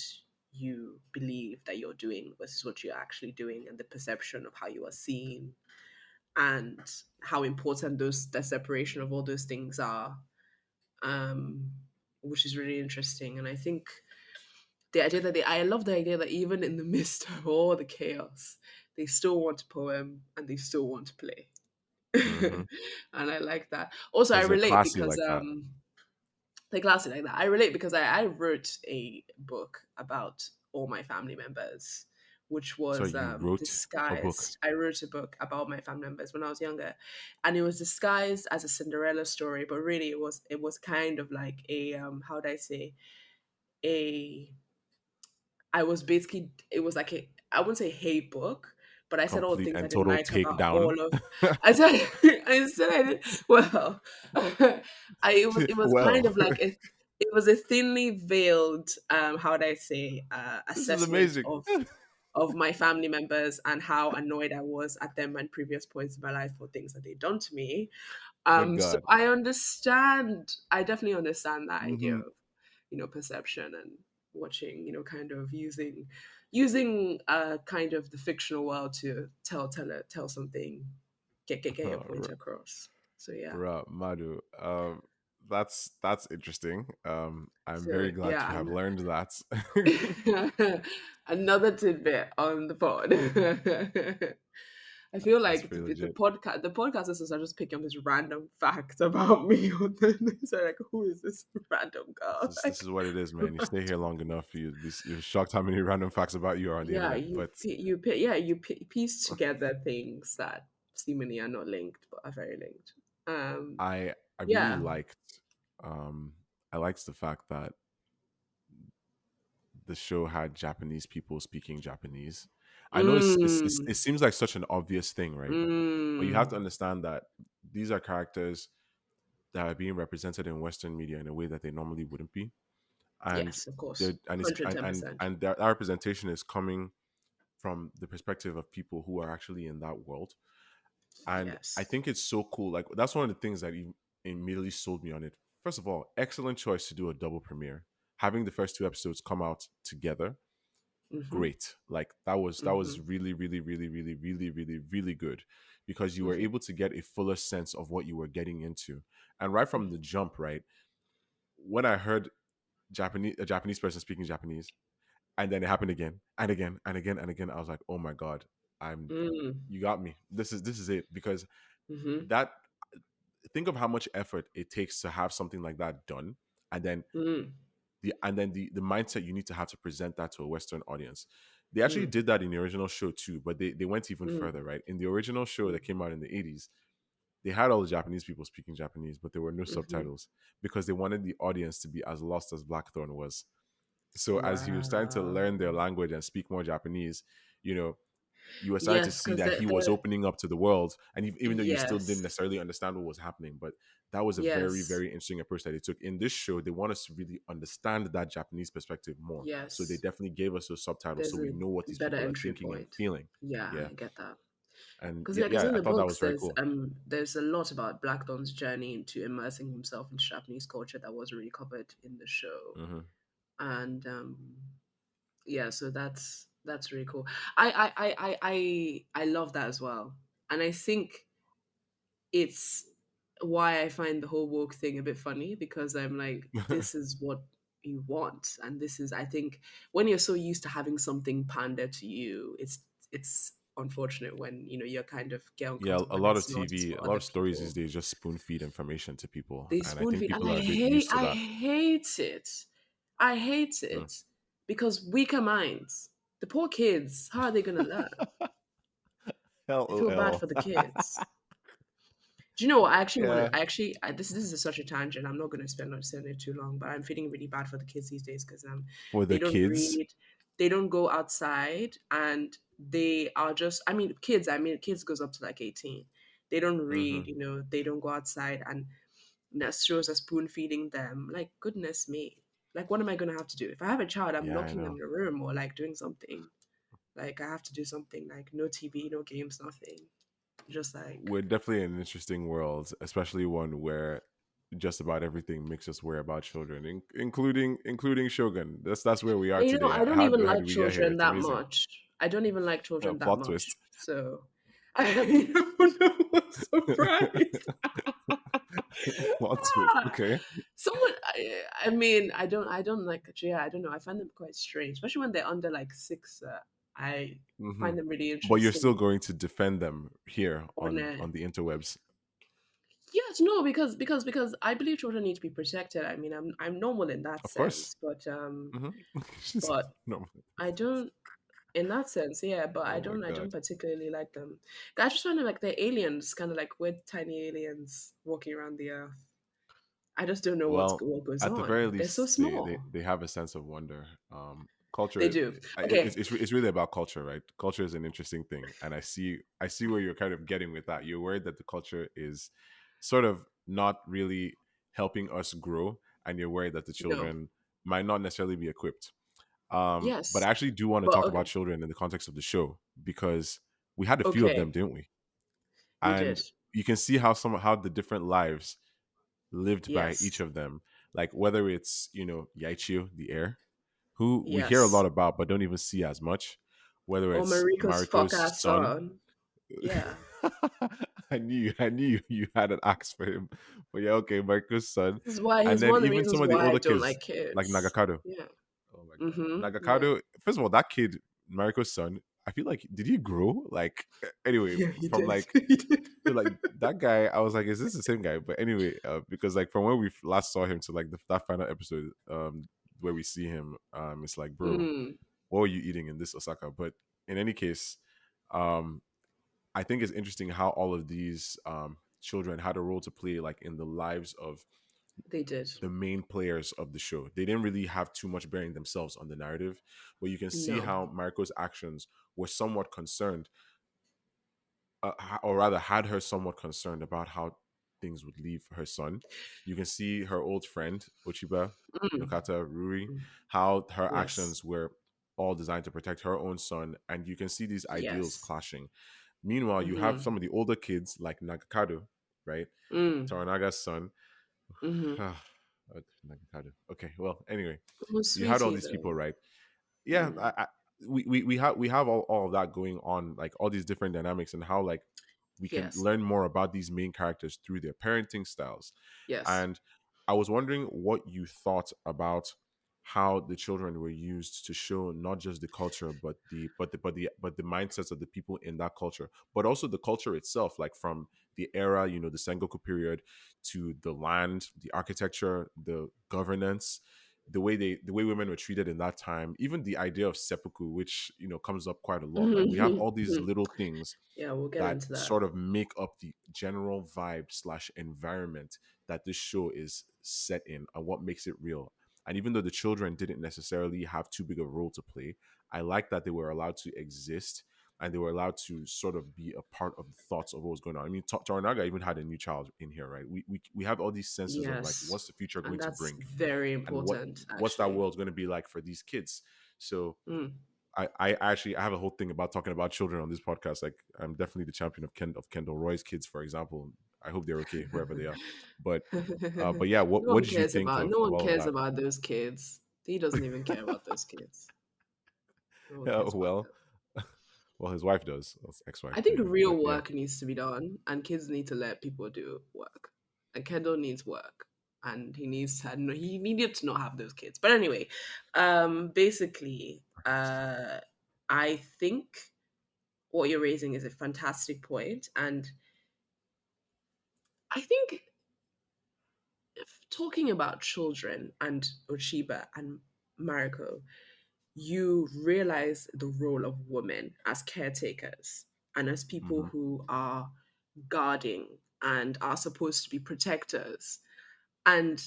you believe that you're doing versus what you're actually doing, and the perception of how you are seen, and how important those the separation of all those things are, um, which is really interesting. And I think the idea that I love the idea that even in the midst of all the chaos, they still want to poem and they still want to play. mm-hmm. And I like that. Also, I Because they're relate classy because like that. they classy like that. I relate because I wrote a book about all my family members, which So was you wrote a book. disguised. I wrote a book about my family members when I was younger, and it was disguised as a Cinderella story, but really it was kind of like a how do I say, a I was basically it was like a I wouldn't say hate book, but I said all the Complete things I and didn't total like about takedown. all of. I said I did well. it was kind Well, of like it was a thinly veiled how would I say this is assessment amazing. of my family members and how annoyed I was at them at previous points in my life for things that they'd done to me. Good So God. I definitely understand that idea Hmm. of perception and watching, kind of using kind of the fictional world to tell something, get your point across. So yeah. Madu. That's interesting. I'm So very glad to yeah, have learned that. another tidbit on the pod. I feel That's like pretty the legit. podcast the podcast listeners are just picking up this random fact about me. So like, who is this random girl? This Like, is what it is, man. You stay here long enough, you're shocked how many random facts about you are on the yeah, internet. But piece together things that seemingly are not linked but are very linked. Um, I really yeah. liked I liked the fact that the show had Japanese people speaking Japanese. I know it Mm, seems like such an obvious thing, right? But you have to mm. understand that these are characters that are being represented in Western media in a way that they normally wouldn't be, and Yes, of course. they're and it's 110%. and that representation is coming from the perspective of people who are actually in that world. And I Yes. think it's so cool. Like that's one of the things that immediately sold me on it. First of all, excellent choice to do a double premiere. Having the first two episodes come out together, Mm-hmm. great. Like that was Mm-hmm. really, really, really, really, really, really, really good because you were Mm-hmm. able to get a fuller sense of what you were getting into. And right from the jump, right, when I heard a Japanese person speaking Japanese, and then it happened again and again and again and again, I was like, oh my god, I'm Mm-hmm. you got me. This is it because Mm-hmm. that think of how much effort it takes to have something like that done, and then Mm-hmm. the mindset you need to have to present that to a Western audience. They actually Mm-hmm. did that in the original show too, but they went even Mm-hmm. further, right? In the original show that came out in the 80s, they had all the Japanese people speaking Japanese, but there were no Mm-hmm. subtitles because they wanted the audience to be as lost as Blackthorn was. So as he was starting to learn Wow. their language and speak more Japanese, you know, you were starting to Yes, see because that he was the opening up to the world, and even though you still didn't yes. necessarily understand what was happening, but that was a very, Yes. very interesting approach that they took in this show. They want us to really understand that Japanese perspective more, so they Yes. definitely gave us those subtitles so There's we a know what these better people are entry thinking and point. feeling. Yeah, Yeah, I get that. and Because yeah, yeah, because yeah, in I the thought that was books very cool. there's a lot about Blackthorn's journey into immersing himself into Japanese culture that wasn't really covered in the show. Hmm. And yeah, so that's really cool. I love that as well. And I think it's why I find the whole woke thing a bit funny because I'm like, this is what you want. And this is I think when you're so used to having something pander to you, it's unfortunate when, you're kind of get Yeah, uncomfortable a when lot of it's not TV, for a lot other of stories these people. days just spoon feed information to people, They and I spoon think feed and people are a bit used to I that. hate it. I hate Mm. it because weaker minds, the poor kids, how are they gonna learn? I feel bad LOL. for the kids. Do you know what? I actually want Yeah, to. This is such a tangent. I'm not going to spend on saying it too long, but I'm feeling really bad for the kids these days because for they the don't kids. read, they don't go outside, and they are just. I mean, kids. I mean, kids goes up to like 18. They don't read. Hmm. They don't go outside, and that shows are spoon feeding them. Like goodness me. Like what am I going to have to do if I have a child? I'm Yeah, I locking them know. in a room or like doing something. Like I have to do something. Like no TV, no games, nothing. Just like We're definitely in an interesting world, especially one where just about everything makes us worry about children, including Shogun. That's where we are and today. I don't How even how like did we get here? children It's that amazing. much. I don't even like children that Plot much. twist. So I don't know what's surprised. Plot twist. Ah, Okay. someone I mean, I don't like yeah, I don't know. I find them quite strange, especially when they're under like 6. I Hmm. find them really But you're still interesting going to defend them here on on the interwebs, yes, no, because I believe children need to be protected. I mean, I'm normal in that of course. sense, but Hmm. but No. I don't in that sense, yeah, but Oh my I don't god. particularly like them. I just find them like they're aliens, kind of like weird tiny aliens walking around the earth. I just don't know Well, what goes at the very on. They're so least, they small. they have a sense of wonder. They Culture, do. it's, Okay. it's really about culture, right? Culture is an interesting thing, and I see where you're kind of getting with that. You're worried that the culture is sort of not really helping us grow, and you're worried that the No. children might not necessarily be equipped. But Yes. I actually do want to But talk about okay. children in the context of the show because we had a few of them, Okay. didn't we? We did. And you can see how the different lives lived by each Yes. of them. Like whether it's Yaichio, the heir, who we hear a lot Yes. about but don't even see as much. Whether Or it's Mariko's fuck Mariko's ass son. son. Yeah. I knew you had an axe for him, but yeah, okay, Mariko's son, This is why and he's then one of the even some reasons of the why I older don't kids like like kids. Nagakado. Yeah. Oh my god, Mm-hmm. Yeah. Nagakado. First of all, that kid, Mariko's son. I feel like did he grow? Like anyway, Yeah, he from did. like He did. so like that guy, I was like, is this the same guy? But anyway, because like from when we last saw him to like that final episode, where we see him, it's like, bro, Mm. what are you eating in this Osaka? But in any case, um, I think it's interesting how all of these children had a role to play, like in the lives of They did. the main players of the show. They didn't really have too much bearing themselves on the narrative, but you can see No. how Mariko's actions were somewhat concerned, or rather, had her somewhat concerned about how things would leave her son. You can see her old friend Ochiba, Mm. Nokata Ruri, Mm. how her Yes. actions were all designed to protect her own son, and you can see these ideals Yes. clashing. Meanwhile, you have Mm-hmm. some of the older kids like Nagakado, right? Mm. Toranaga's son. Mm-hmm. Nagakado. Okay, well, anyway, It was you had all sweetie these people, though. right? Yeah, Mm. we have all of that going on, like all these different dynamics, and how like we can Yes. learn more about these main characters through their parenting styles. Yes. And I was wondering what you thought about how the children were used to show not just the culture, but the mindsets of the people in that culture, but also the culture itself, like from the era, the Sengoku period, to the land, the architecture, the governance, the way women were treated in that time, even the idea of seppuku, which comes up quite a lot. Like we have all these little things Yeah, we'll get that into that. sort of make up the general vibe slash environment that this show is set in, and what makes it real. And even though the children didn't necessarily have too big of a role to play, I like that they were allowed to exist, and they were allowed to sort of be a part of the thoughts of what was going on. I mean, Toranaga even had a new child in here, right? We have all these senses of like, Yes. what's the future And going to that's bring, very and important, what's that actually. world going to be like for these kids. So Mm. I have a whole thing about talking about children on this podcast. Like I'm definitely the champion of Kendall Roy's kids, for example. I hope they're okay wherever they are. But yeah, what No what one did you cares think about of, no of one all of cares that? about those kids. He doesn't even care about those kids. No one cares about Well, them. well, his wife does. Well, his ex-wife I think maybe, but real yeah. work needs to be done, and kids need to let people do work. And Kendall needs work, and he needs to. No, he needed to not have those kids. But anyway, basically, I think what you're raising is a fantastic point, and I think if talking about children and Oshiba and Mariko, you realize the role of women as caretakers and as people Hmm. who are guarding and are supposed to be protectors. And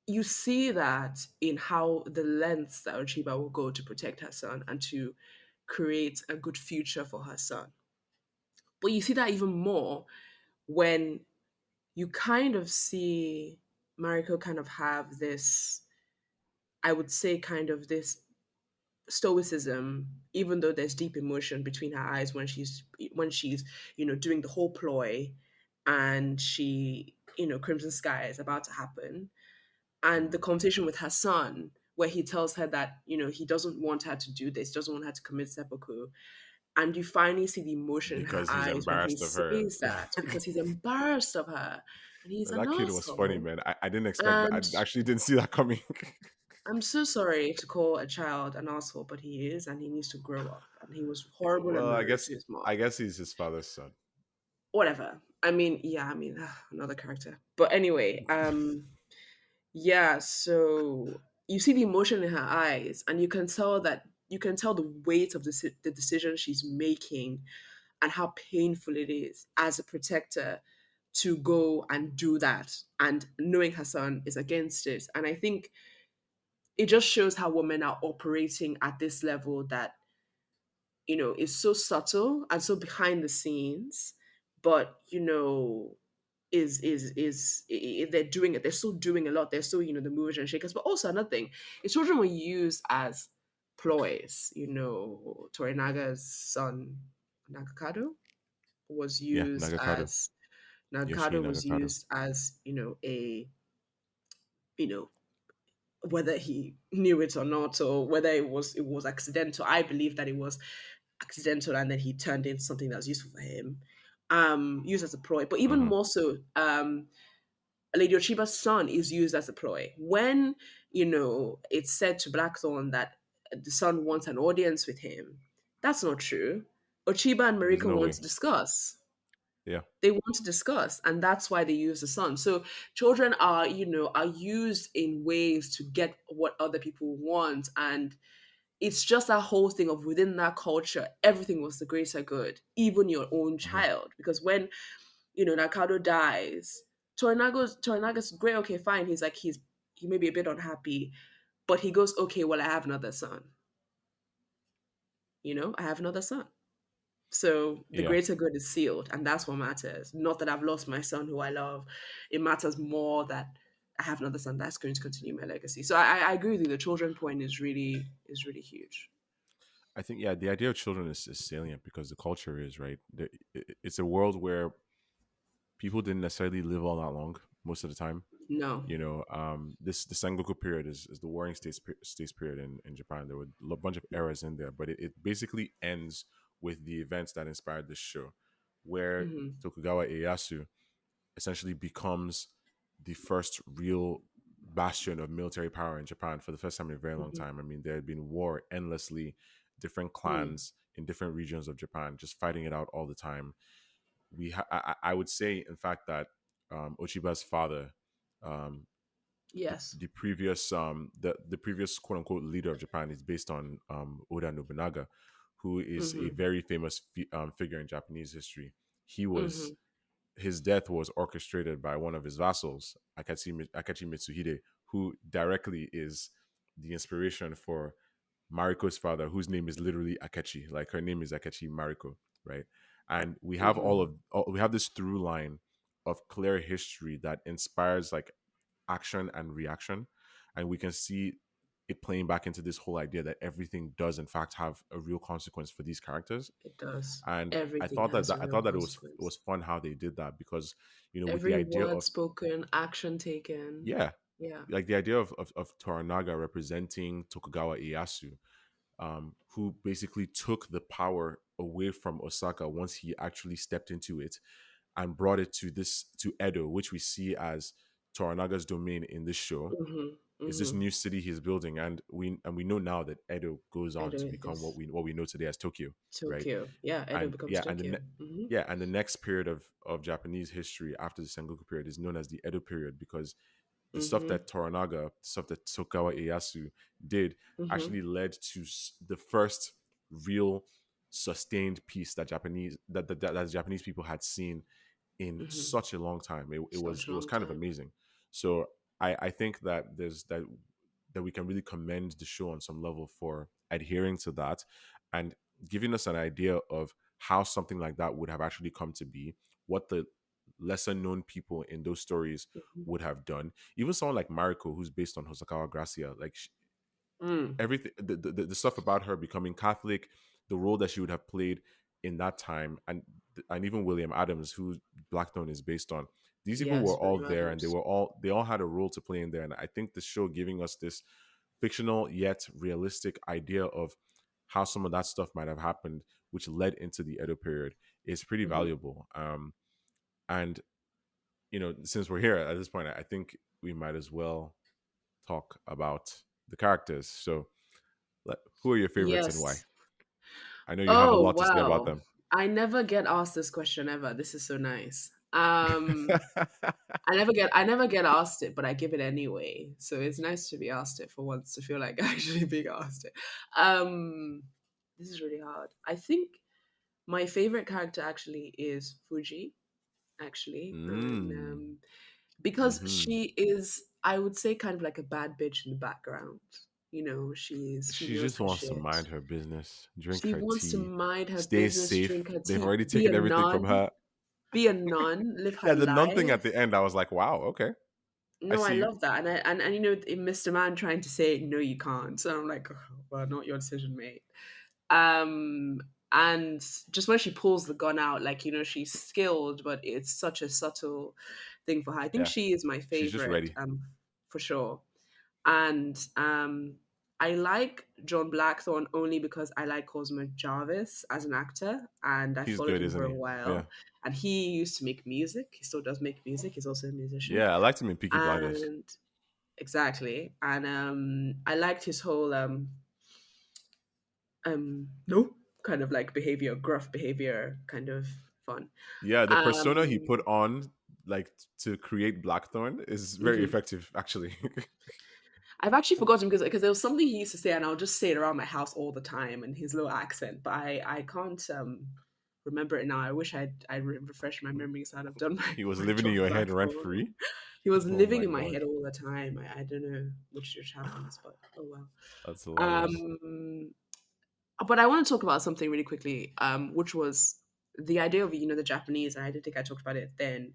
you see that in how the lengths that Ochiba will go to protect her son and to create a good future for her son. But you see that even more when you kind of see Mariko kind of have this, I would say, kind of this stoicism, even though there's deep emotion between her eyes when she's doing the whole ploy, and Crimson Sky is about to happen, and the Hmm. conversation with her son where he tells her that he doesn't want her to do this, doesn't want her to commit seppuku, and you finally see the emotion in her Because he's eyes when he embarrassed of her. says that because he's embarrassed of her and he's an That kid was funny, asshole. man. I didn't expect that. And I actually didn't see that coming. I'm so sorry to call a child an asshole, but he is, and he needs to grow up. And he was horrible and Well, I rude guess to his mom. I guess he's his father's son. Whatever. I mean, yeah, another character. But anyway, yeah, so you see the emotion in her eyes, and you can tell the weight of the decision she's making and how painful it is as a protector to go and do that, and knowing her son is against it. And I think it just shows how women are operating at this level that is so subtle and so behind the scenes, but they're doing it, they're still doing a lot, they're still the movers and shakers. But also another thing is children were used as ploys. Torinaga's son Nagakado was Yeah, used Nagakado. as Yoshi Nagakado was Nagakado. used as a you know whether he knew it or not, or whether it was accidental. I believe that it was accidental, and then he turned into something that was useful for him, used as a ploy. But even Hmm. more so, Lady Ochiba's son is used as a ploy. When it's said to Blackthorn that the son wants an audience with him, that's not true. Ochiba and There's Mariko no want way. to discuss. Yeah. They want to discuss, and that's why they use the son. So children are used in ways to get what other people want, and it's just that whole thing of within that culture, everything was the greater good, even your own Hmm. child. Because when Nakado dies. Toranaga's great, okay, fine. He's like he may be a bit unhappy, but he goes, okay, well, I have another son. I have another son. So the Yeah. greater good is sealed, and that's what matters. Not that I've lost my son who I love. It matters more that I have another son that's going to continue my legacy. So I agree with you. The children point is really huge. I think, yeah, the idea of children is salient because the culture is right. It's a world where people didn't necessarily live all that long most of the time. No. This the Sengoku period is the Warring States period in Japan. There were a bunch of eras in there, but it basically ends with the events that inspired this show, where Hmm. Tokugawa Ieyasu essentially becomes the first real bastion of military power in Japan for the first time in a very long Hmm. time. I mean, there had been war endlessly, different Mm. clans in different regions of Japan just fighting it out all the time. I would say, in fact, that Ochiba's father, um, Yes. the previous quote unquote leader of Japan is based on Oda Nobunaga, who is a Hmm. very famous figure in Japanese history. He was Hmm. His death was orchestrated by one of his vassals, Akachi Mitsuhide, who directly is the inspiration for Mariko's father, whose name is literally Akechi. Like her name is Akechi Mariko, right? And Hmm. we have this through line of clear history that inspires like action and reaction, and we can see it playing back into this whole idea that everything does in fact have a real consequence for these characters. It does. And Everything has a I real thought that it consequence. was fun how they did that because with the Every idea word of, spoken, action taken. yeah, Yeah. like the idea of Toranaga representing Tokugawa Ieyasu, who basically took the power away from Osaka once he actually stepped into it and brought it to Edo, which we see as Toranaga's domain in this show. Hmm. Is this Hmm. new city he's building, and we know now that Edo goes on Edo to become is what we know today as Tokyo, right? Tokyo. Yeah, Edo And becomes Tokyo. and the next period of Japanese history after the Sengoku period is known as the Edo period because the stuff Hmm. that Toranaga, the stuff that Tokugawa Ieyasu did, Hmm. actually led to the first real sustained peace that that the Japanese people had seen in Hmm. such a long time. Such a It was long kind of time. amazing. So I think that that we can really commend the show on some level for adhering to that and giving us an idea of how something like that would have actually come to be, what the lesser known people in those stories Hmm. would have done. Even someone like Mariko, who's based on Hosokawa Gracia, like Mm. everything, the stuff about her becoming Catholic, the role that she would have played in that time, and even William Adams, who Blackthorn is based on. These people were Yes, all William there, and Adams. they all had a role to play in there. And I think the show giving us this fictional yet realistic idea of how some of that stuff might have happened, which led into the Edo period, is pretty Hmm. valuable. And since we're here at this point, I think we might as well talk about the characters. So, who are your favorites and why? Yes. I know you have a Oh, lot to say about wow. them. I never get asked this question ever. This is so nice. I never get asked it, but I give it anyway. So it's nice to be asked it for once to feel like actually being asked it. Um this is really hard. I think my favorite character actually is Fuji, actually. And Mm. because Hmm. she is, I would say, kind of like a bad bitch in the background. She She knows just her wants to shit. mind her business, drink She her wants to tea, mind her stay business, drink safe. her They've tea, already be a taken everything from nun, her. live her Yeah, the nun thing at life. the end, I was like, wow, okay, I No, I see you. love that, and in Mr. Man trying to say no, you can't. So I'm like, "Oh, well, not your decision, mate." Um, and just when she pulls the gun out, like she's skilled, but it's such a subtle thing for her. I think Yeah, she is my she's just favorite, ready. for sure. And I like John Blackthorne only because I like Cosmo Jarvis as an actor, and I He's followed good, him isn't for a he? Yeah, while. And he used to make music. He still does make music. He's also a musician. yeah. I liked him in Peaky Blinders. And exactly. And I liked his whole no kind of like behavior, gruff behavior, kind of fun. Yeah, the persona he Um, put on, like to create Blackthorn, is very mhm. effective, actually. I've actually forgotten because there was something he used to say, and I'll just say it around my house all the time in his little accent, but I can't remember it now. I wish I'd refreshed my memory so I'd have done my, He was my living in job your head back rent free. home. He was Oh living my in my god, head all the time. I don't know which just happens, but oh well. that's hilarious. Um, but I want to talk about something really quickly, which was the idea of the Japanese. And I did think I talked about it then.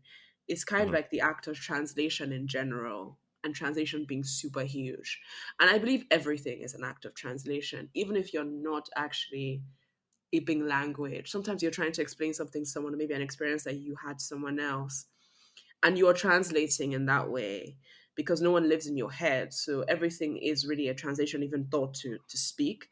It's kind of Hmm. like the act of translation in general, and translation being super huge. And I believe everything is an act of translation, even if you're not actually aping language. Sometimes you're trying to explain something to someone, maybe an experience that you had to someone else, and you're translating in that way because no one lives in your head. So everything is really a translation, even thought to speak.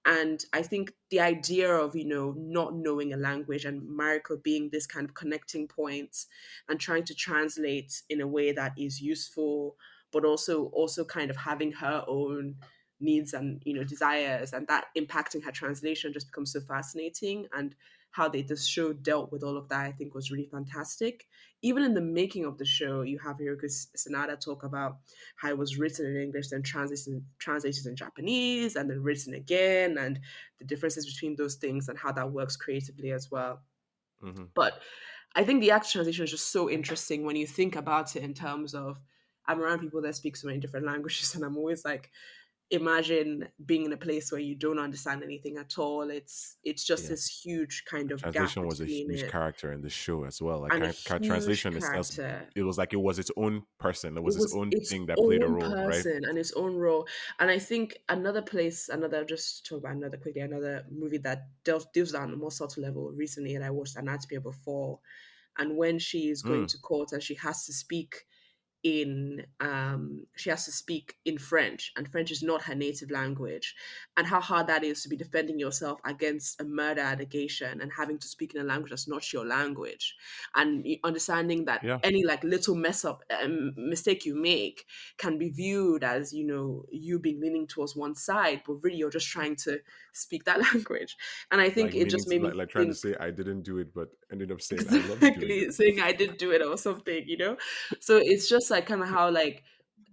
And I think the idea of, not knowing a language and Mariko being this kind of connecting point and trying to translate in a way that is useful, but also kind of having her own needs and desires, and that impacting her translation just becomes so fascinating. And how this show dealt with all of that, I think, was really fantastic. Even in the making of the show, you have Hiroki Sanada talk about how it was written in English, then translated in Japanese, and then written again, and the differences between those things and how that works creatively as well. Hmm. But I think the act translation is just so interesting when you think about it in terms of I'm around people that speak so many different languages, and I'm always like, imagine being in a place where you don't understand anything at all. It's just Yeah, this huge kind of gap translation was a between huge it, character in the show as well. Like and a huge translation is character. it was like it was its own person. It was It its was own its thing that played a own role, right? person and its own role. And I think another place, another just talk about another quickly, another movie that deals on a more subtle level recently, and I watched Anatomy before. And when she is going Mm, to court and she has to speak in French, and French is not her native language, and how hard that is to be defending yourself against a murder allegation and having to speak in a language that's not your language, and understanding that yeah, any like little mess up mistake you make can be viewed as you being leaning towards one side, but really you're just trying to speak that language. And I think like it meaning just made me like trying to think say I didn't do it, but ended up saying I loved doing exactly, it. saying I did do it or something. So it's just like kind of how like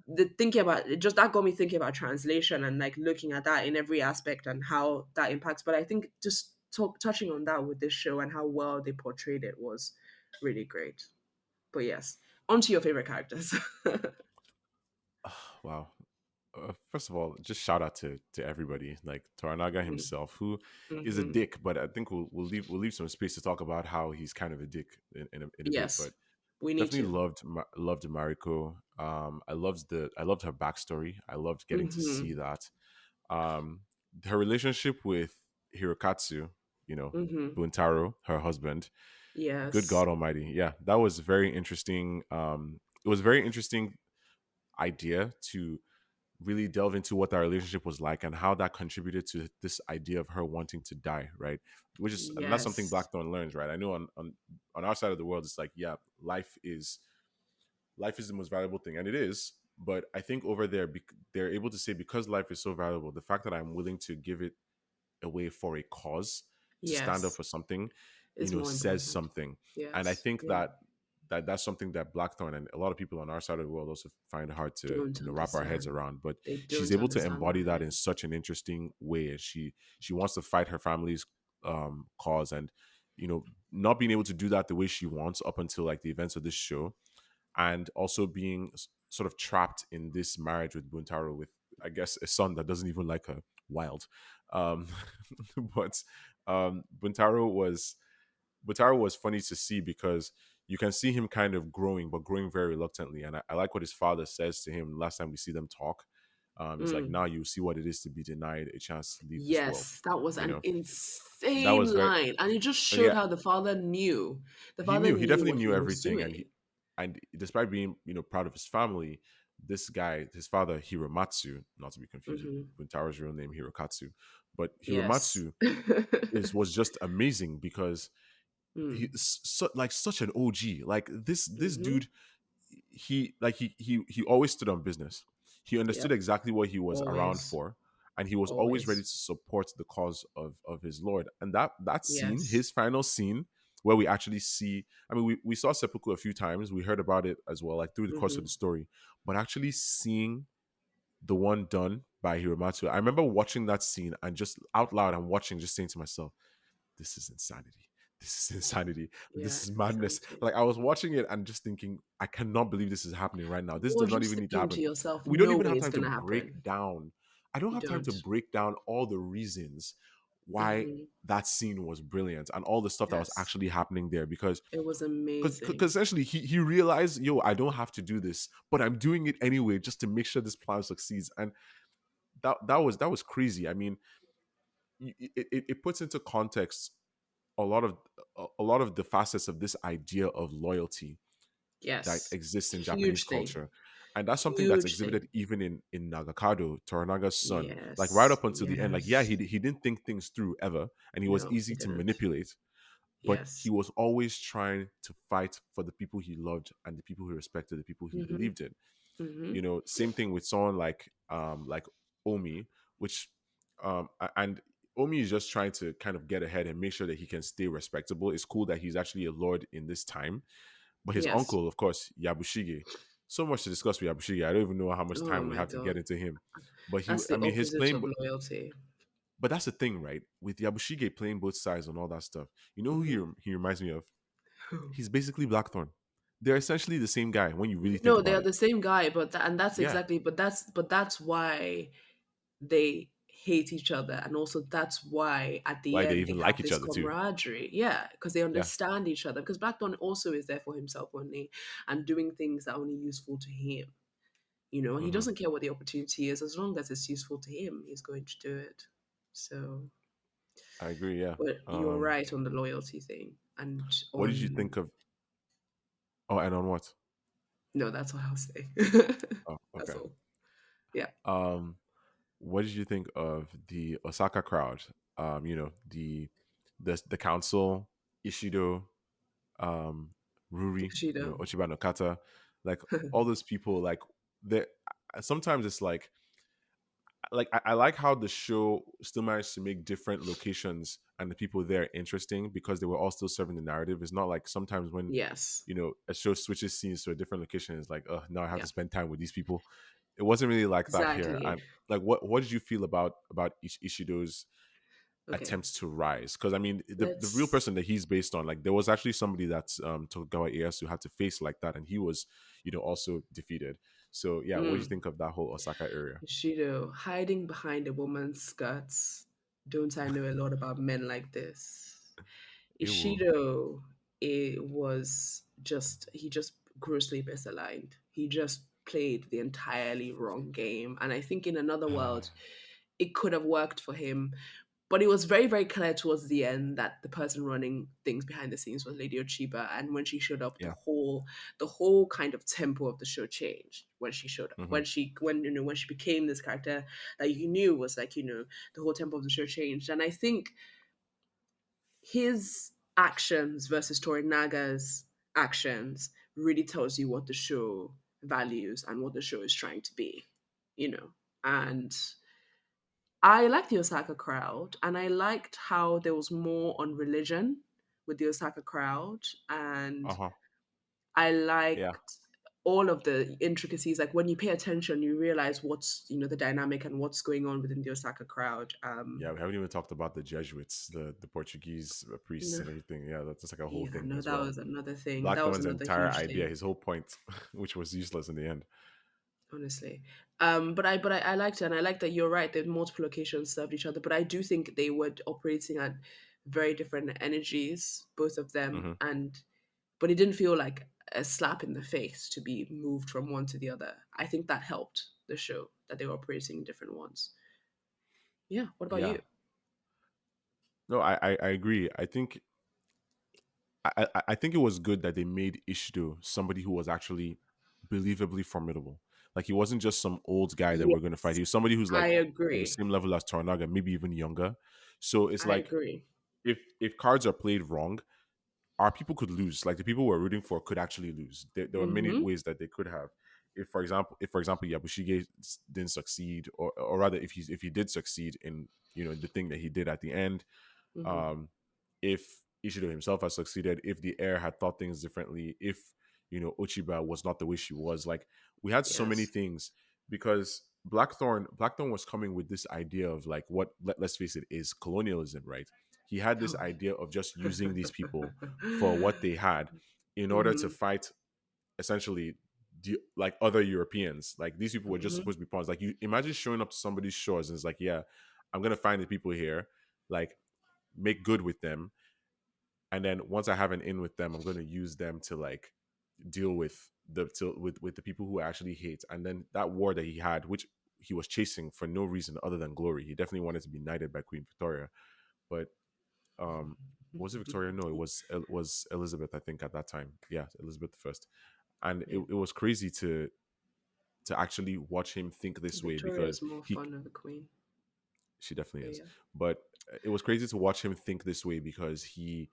the thinking about it, just that got me thinking about translation and like looking at that in every aspect and how that impacts. But I think just touching on that with this show and how well they portrayed it was really great. But yes, on to your favorite characters. Wow. First of all, just shout out to everybody, like Toranaga himself, who is a Hmm. dick, but I think we'll leave some space to talk about how he's kind of a dick in a bit. Yes, But we need definitely to. loved Mariko. I loved her backstory. I loved getting to see Hmm. that. Um, her relationship with Hirokatsu, Hmm. Buntaro, her husband. Good Yes. God Almighty, yeah, that was very interesting. It was a very interesting idea to really delve into what that relationship was like and how that contributed to this idea of her wanting to die, right? Which is, and that's something Yes. Blackthorn learns, right? I know on our side of the world, it's like, yeah, life is the most valuable thing, and it is. But I think over there, they're able to say because life is so valuable, the fact that I'm willing to give it away for a cause, to stand up Yes. for something, It's more says important. something. And I Yes. think Yeah. that's something that Blackthorn and a lot of people on our side of the world also find hard to Don't wrap our heads understand. around. But They she's don't able to understand embody that. that Yeah. in such an interesting way, and she wants to fight her family's cause, and not being able to do that the way she wants up until like the events of this show, and also being sort of trapped in this marriage with Buntaro, with I guess a son that doesn't even like her. Wild. um but Buntaro was funny to see because you can see him kind of growing, but growing very reluctantly. And I like what his father says to him last time we see them talk. It's like, Mm. now you see what it is to be denied a chance to leave this world. Yes, that was You an know, that insane was very, line. And it just showed yeah, how the father knew. The he father knew, he knew definitely what knew he was everything. doing. And despite being, proud of his family, this guy, his father, Hiromatsu, not to be confused with Hmm. Buntaro's real name, Hirokatsu, but Yes. Hiromatsu was just amazing because he's Mm. like such an OG. Like this Hmm. dude, he always stood on business. He understood Yep. exactly what he was around Always. for, and he was always ready Always. to support the cause of his lord. And that scene, Yes. his final scene, where we actually see, I mean, we saw Seppuku a few times. We heard about it as well, like through the course of the Hmm. story, but actually seeing the one done by Hiromatsu, I remember watching that scene and just out loud, I'm watching, just saying to myself, this is insanity. this is insanity. Yeah, This is it's madness. insanity. Like I was watching it and just thinking, I cannot believe this is happening right now. This Or does not just even need to thinking to happen. yourself, We don't no even way have it's time to gonna break happen. down. I don't You have time don't. to break down all the reasons why Hmm. that scene was brilliant and all the stuff that was Yes, actually happening there because it was because amazing. essentially he realized, yo, I don't have to do this, but I'm doing it anyway just to make sure this plan succeeds. And that was crazy. I mean, it puts into context a lot of a lot of the facets of this idea of loyalty that Yes, exists in Japanese huge thing. culture. And that's something that's Huge thing. exhibited even in Nagakado, Toranaga's son. Like right Yes, up until the end, like yeah, yes. he didn't think things through ever, and he was No, he easy to didn't. manipulate. But he Yes. was always trying to fight for the people he loved and the people he respected, the people he Mm-hmm. believed in. Mm-hmm. You know, same thing with someone like Omi, which and Omi is just trying to kind of get ahead and make sure that he can stay respectable. It's cool that he's actually a lord in this time, but his Yes. uncle, of course, Yabushige. So much to discuss with Yabushige. I don't even know how much Oh time we my have to get God. into him. But That's I the mean, his opposite playing, of loyalty. but that's the thing, right? With Yabushige playing both sides and all that stuff, you know who Hmm. he reminds me of? He's basically Blackthorn. They're essentially the same guy when you really think No, they about are it. the same guy, and that's Yeah, exactly, but that's why they hate each other, and also that's why at the why they end they even have like each this other too. camaraderie. Yeah, because they Yeah. understand each other. Because Blackthorn also is there for himself only, and doing things that are only useful to him. He Hmm. doesn't care what the opportunity is, as long as it's useful to him, he's going to do it. So, I agree. Yeah. but you're right on the loyalty thing, and What did you think on of? Oh, and on what? no, that's what I'll say. Oh, That's okay. all. Yeah. Um, what did you think of the Osaka crowd? You know, the council, Ishido, um, Ruri, you know, Bushido. Ochiba no Kata, like all those people. Like, they sometimes it's like I like how the show still managed to make different locations and the people there interesting because they were all still serving the narrative. It's not like sometimes when Yes. a show switches scenes to a different location, it's like, oh, now I have Yeah. to spend time with these people. It wasn't really like that here. Exactly. And like, what did you feel about Ishido's Okay. attempts to rise? Because I mean, the real Let's. person that he's based on, like, there was actually somebody that's Tokugawa Ieyasu had to face like that, and he was also defeated. So yeah, what do you Mm. think of that whole Osaka area? Bushido hiding behind a woman's skirts. Don't I know a lot about men like this? Ew. Ishido, it was just he just grossly misaligned. He just played the entirely wrong game, and I think in another world, it could have worked for him. But it was very, very clear towards the end that the person running things behind the scenes was Lady Ochiba, and when she showed up, the Yeah. whole kind of tempo of the show changed. When she showed up, Hmm. when she became this character that you knew was like the whole tempo of the show changed, and I think his actions versus Torinaga's actions really tells you what the show values and what the show is trying to be, you know. And I liked the Osaka crowd, and I liked how there was more on religion with the Osaka crowd, Uh and huh. I Yeah. liked all of the intricacies. Like when you pay attention, you realize what's the dynamic and what's going on within the Osaka crowd. Yeah, we haven't even talked about the Jesuits, the Portuguese priests No, and everything. Yeah, that's just like a whole yeah, thing no, as that well. was another thing. That was Blackthorn's another entire huge idea, thing. his whole point, which was useless in the end. Honestly. But I liked it, and I like that you're right. That multiple locations served each other, but I do think they were operating at very different energies, both of them, Hmm. and but it didn't feel like a slap in the face to be moved from one to the other. I think that helped the show that they were operating in different ones. Yeah. What about Yeah. you? No, I agree. I think it was good that they made Ishido somebody who was actually believably formidable. Like he wasn't just some old guy that we're going to fight. Yes, He was somebody who's I like on the agree. same level as Tornaga, maybe even younger. So it's I like agree. if cards are played wrong, our people could lose. Like the people we're rooting for could actually lose. There were many Mm-hmm. ways that they could have. If for example Yabushige didn't succeed, or rather if he did succeed in the thing that he did at the end, Mm-hmm. um, if Ishido himself had succeeded, if the heir had thought things differently, if Ochiba was not the way she was, like we had so many Yes. things because Blackthorn was coming with this idea of like what let's face it is colonialism, right? he had this Oh. idea of just using these people for what they had in order to Mhm. fight essentially like other Europeans. Like these people were just Mhm. supposed to be pawns. Like you imagine showing up to somebody's shores and it's like, yeah, I'm gonna find the people here, like make good with them, and then once I have an in with them, I'm gonna use them to like deal with with the people who I actually hate. And then that war that he had, which he was chasing for no reason other than glory. He definitely wanted to be knighted by Queen Victoria, but um was it Victoria? No, it was Elizabeth, I think, at that time. Yeah, Elizabeth the First. And Yeah. it was crazy to actually watch him think this way because Victoria's more he fun than the Queen. she definitely But is. yeah. But it was crazy to watch him think this way because he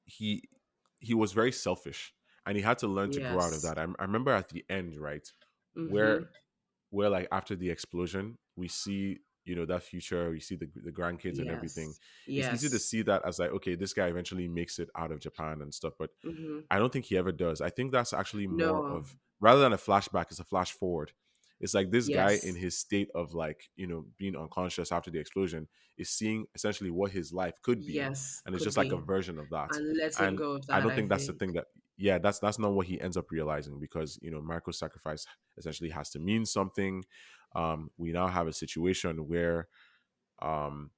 he was very selfish and he had to learn to grow out of Yes. that. I remember at the end, right, where Mhm. like after the explosion, we see that future, we see the grandkids and everything. Yes. It's easy to Yes. see that as like, okay, this guy eventually makes it out of Japan and stuff, but Mhm. I don't think he ever does. I think that's actually more No. of, rather than a flashback, it's a flash forward. It's like this guy in Yes. his state of like, being unconscious after the explosion is seeing essentially what his life could be. Yes. And it's Could just like a be. version of that. And letting And go of I that, don't I think that's the think. thing that, yeah, that's not what he ends up realizing because, Marco's sacrifice essentially has to mean something. We now have a situation where, um,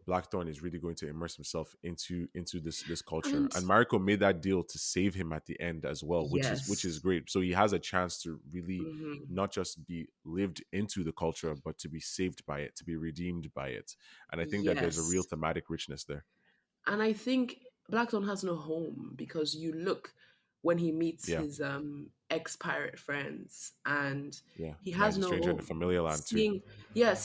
Blackthorn is really going to immerse himself into this culture, And and Mariko made that deal to save him at the end as well, which is yes. great. So he has a chance to really Mhm. not just be lived into the culture, but to be saved by it, to be redeemed by it. And I think that there's a real Yes. thematic richness there. And I think Blackthorn has no home because you look when he meets Yeah, his ex pirate friends and yeah. he Now has he's a no stranger in a home. familiar land too. Seeing yes,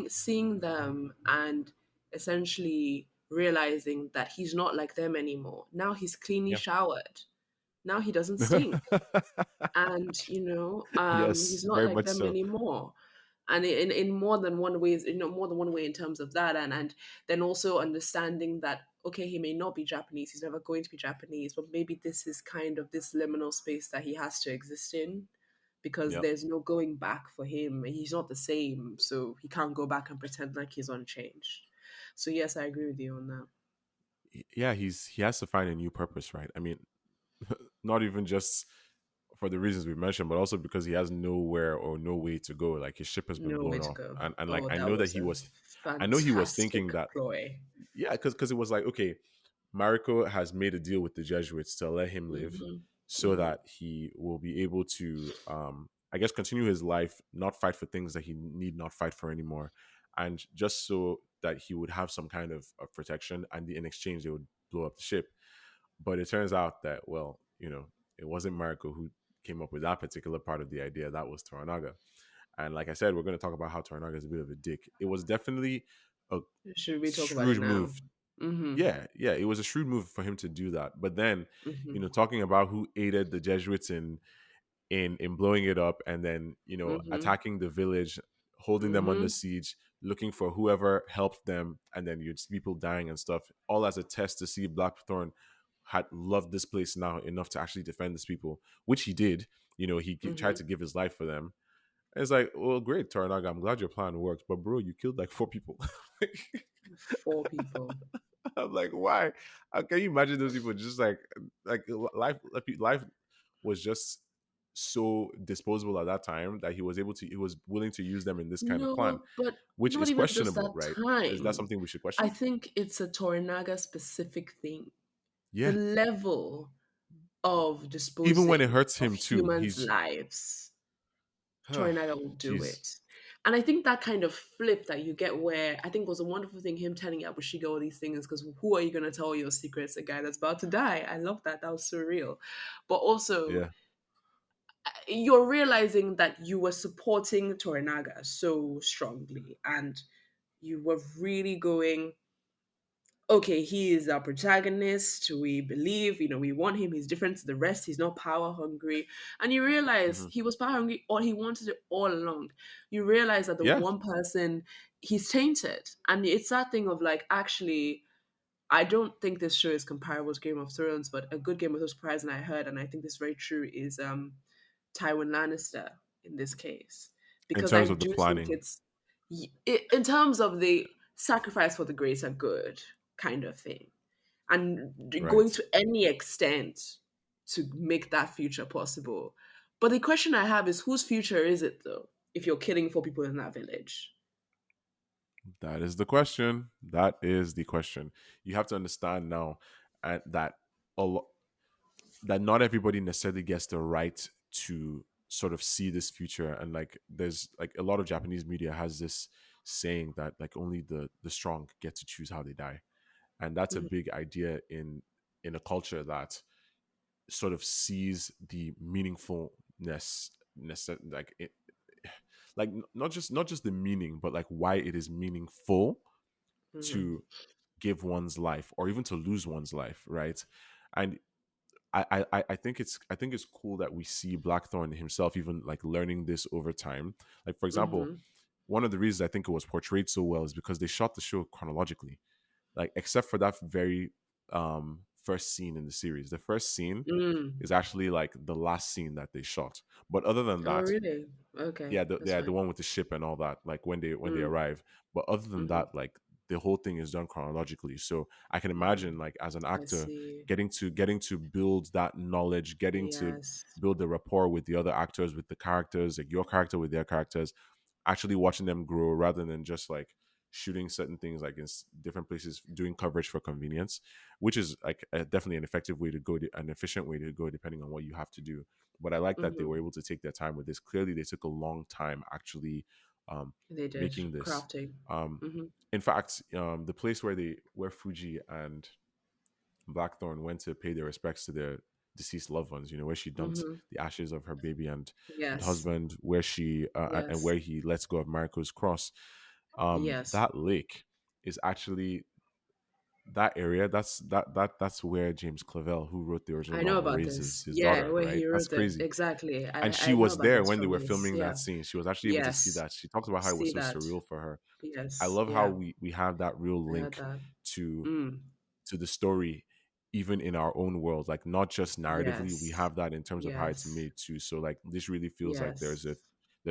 seeing them and essentially realizing that he's not like them anymore. Now he's cleanly Yeah. showered. Now he doesn't stink. And he's Yes, not very like much them so. anymore. And in more than one ways, more than one way in terms of that, and then also understanding that okay, he may not be Japanese, he's never going to be Japanese, but maybe this is kind of this liminal space that he has to exist in because Yep. there's no going back for him. He's not the same, so he can't go back and pretend like he's unchanged. So yes, I agree with you on that. Yeah, he has to find a new purpose, right? I mean, not even just for the reasons we mentioned, but also because he has nowhere or no way to go. Like his ship has been No way blown to off, go. and like Oh, I that know that was a I know he was fantastic thinking that, ploy. yeah, because it was like, okay, Mariko has made a deal with the Jesuits to let him live, Hmm. so Hmm. that he will be able to, I guess, continue his life, not fight for things that he need not fight for anymore, and just so that he would have some kind of protection, and in exchange they would blow up the ship. But it turns out that, well, it wasn't Mariko who came up with that particular part of the idea. That was Toranaga. And like I said, we're going to talk about how Toranaga is a bit of a dick. It was definitely a Should we talk about it shrewd now? move. Mm-hmm. Yeah, it was a shrewd move for him to do that. But then, Mm-hmm. talking about who aided the Jesuits in blowing it up, and then Mm-hmm. attacking the village, holding them under Mm-hmm. siege, looking for whoever helped them, and then you'd see people dying and stuff, all as a test to see Blackthorn had loved this place now enough to actually defend these people, which he did. He tried Mm-hmm. to give his life for them. And it's like, well, great, Toranaga, I'm glad your plan worked, but bro, you killed like four people. Four people. I'm like, why? How can you imagine those people just like life was just so disposable at that time that he was willing to use them in this kind of plan, No, but which not is even just questionable, that right? Is that time. something we should I question? think it's a Torinaga specific thing. The Yeah. level of Even when it disposing hurts of him too, humans' he's lives, Torinaga will do jeez. it. And I think that kind of flip that you get where I think was a wonderful thing, him telling Abushiga all these things, because who are you going to tell your secrets? A guy that's about to die. I love that. That was surreal. But also, Yeah. you're realizing that you were supporting Torinaga so strongly and you were really going, okay, he is our protagonist. We believe, we want him. He's different to the rest. He's not power hungry. And you realize Hmm. he was power hungry or he wanted it all along. You realize that the Yeah. one person he's tainted. And it's that thing of like, actually, I don't think this show is comparable to Game of Thrones, but a good Game of Thrones comparison I heard, and I think this is very true, is Tywin Lannister in this case. In Because I terms of the do think planning. in terms of the sacrifice for the greater good kind of thing, and going Right. to any extent to make that future possible. But the question I have is, whose future is it though? If you're killing 4 people in that village. That is the question. That is the question. You have to understand now, that a lot that not everybody necessarily gets the right to sort of see this future. And like there's like a lot of Japanese media has this saying that like only the strong get to choose how they die. And that's a Mhm, big idea in a culture that sort of sees the meaningfulness, like it, like not just the meaning, but like why it is meaningful mhm, to give one's life or even to lose one's life, right? And I think it's cool that we see Blackthorn himself even like learning this over time. Like for example, mhm, one of the reasons I think it was portrayed so well is because they shot the show chronologically. Like except for that very first scene in the series. The first scene mm. is actually like the last scene that they shot. But other than Oh, that, really? Okay, yeah, that's the fine. one with the ship and all that, like when they Mm, arrive. But other than mhm, that, like the whole thing is done chronologically. So I can mm. imagine like as an I actor see. getting to build that knowledge, getting to Yes. build the rapport with the other actors, with the characters, like your character with their characters, actually watching them grow rather than just like shooting certain things like in different places, doing coverage for convenience, which is like definitely an effective way to go, an efficient way to go, depending on what you have to do. But I like that they Mhm. were able to take their time with this. Clearly, they took a long time actually um, They did making this. crafting. Um, Mhm. in fact, the place where Fuji and Blackthorn went to pay their respects to their deceased loved ones, where she dumped Mhm. the ashes of her baby and Yes. husband, where she and Yes. where he lets go of Mariko's cross. Yes. That lake is actually that area. That's where James Clavell, who wrote the original I know novel, about raises this. his Yeah, daughter. where Right? he That's wrote them. crazy. Exactly. And she I know was about there this when they from were his. filming Yeah. that scene. She was actually able to see Yes. that. She talks about how it was See so that. surreal for her. I Yes. love how Yeah. we have that real I heard link that. to Mm. the story, even in our own world, like not just narratively. We Yes. have that in terms of how it's Yes. made too. So like this really feels like Yes. there's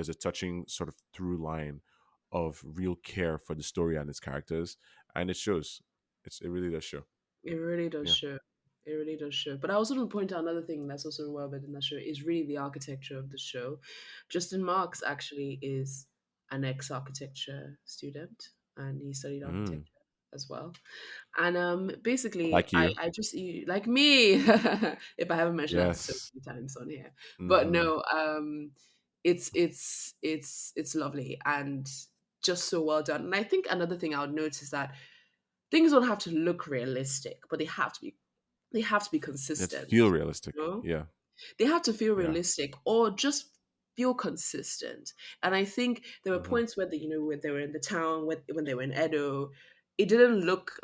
a touching sort of through line of real care for the story and its characters, and it shows. It really does show. It really does Yeah. show. It really does show. But I also want to point out another thing that's also well better in that show is really the architecture of the show. Justin Marks actually is an ex-architecture student, and he studied Mm. architecture as well. And basically, Like you. I just like me, if I haven't mentioned that so Yes. many times on here, but Hmm. no, it's lovely and just so well done. And I think another thing I would notice is that things don't have to look realistic, but they have to be It consistent. feel realistic. You know? Yeah. They have to feel Yeah. realistic or just feel consistent. And I think there were Hmm. points where when they were in the town, when they were in Edo, it didn't look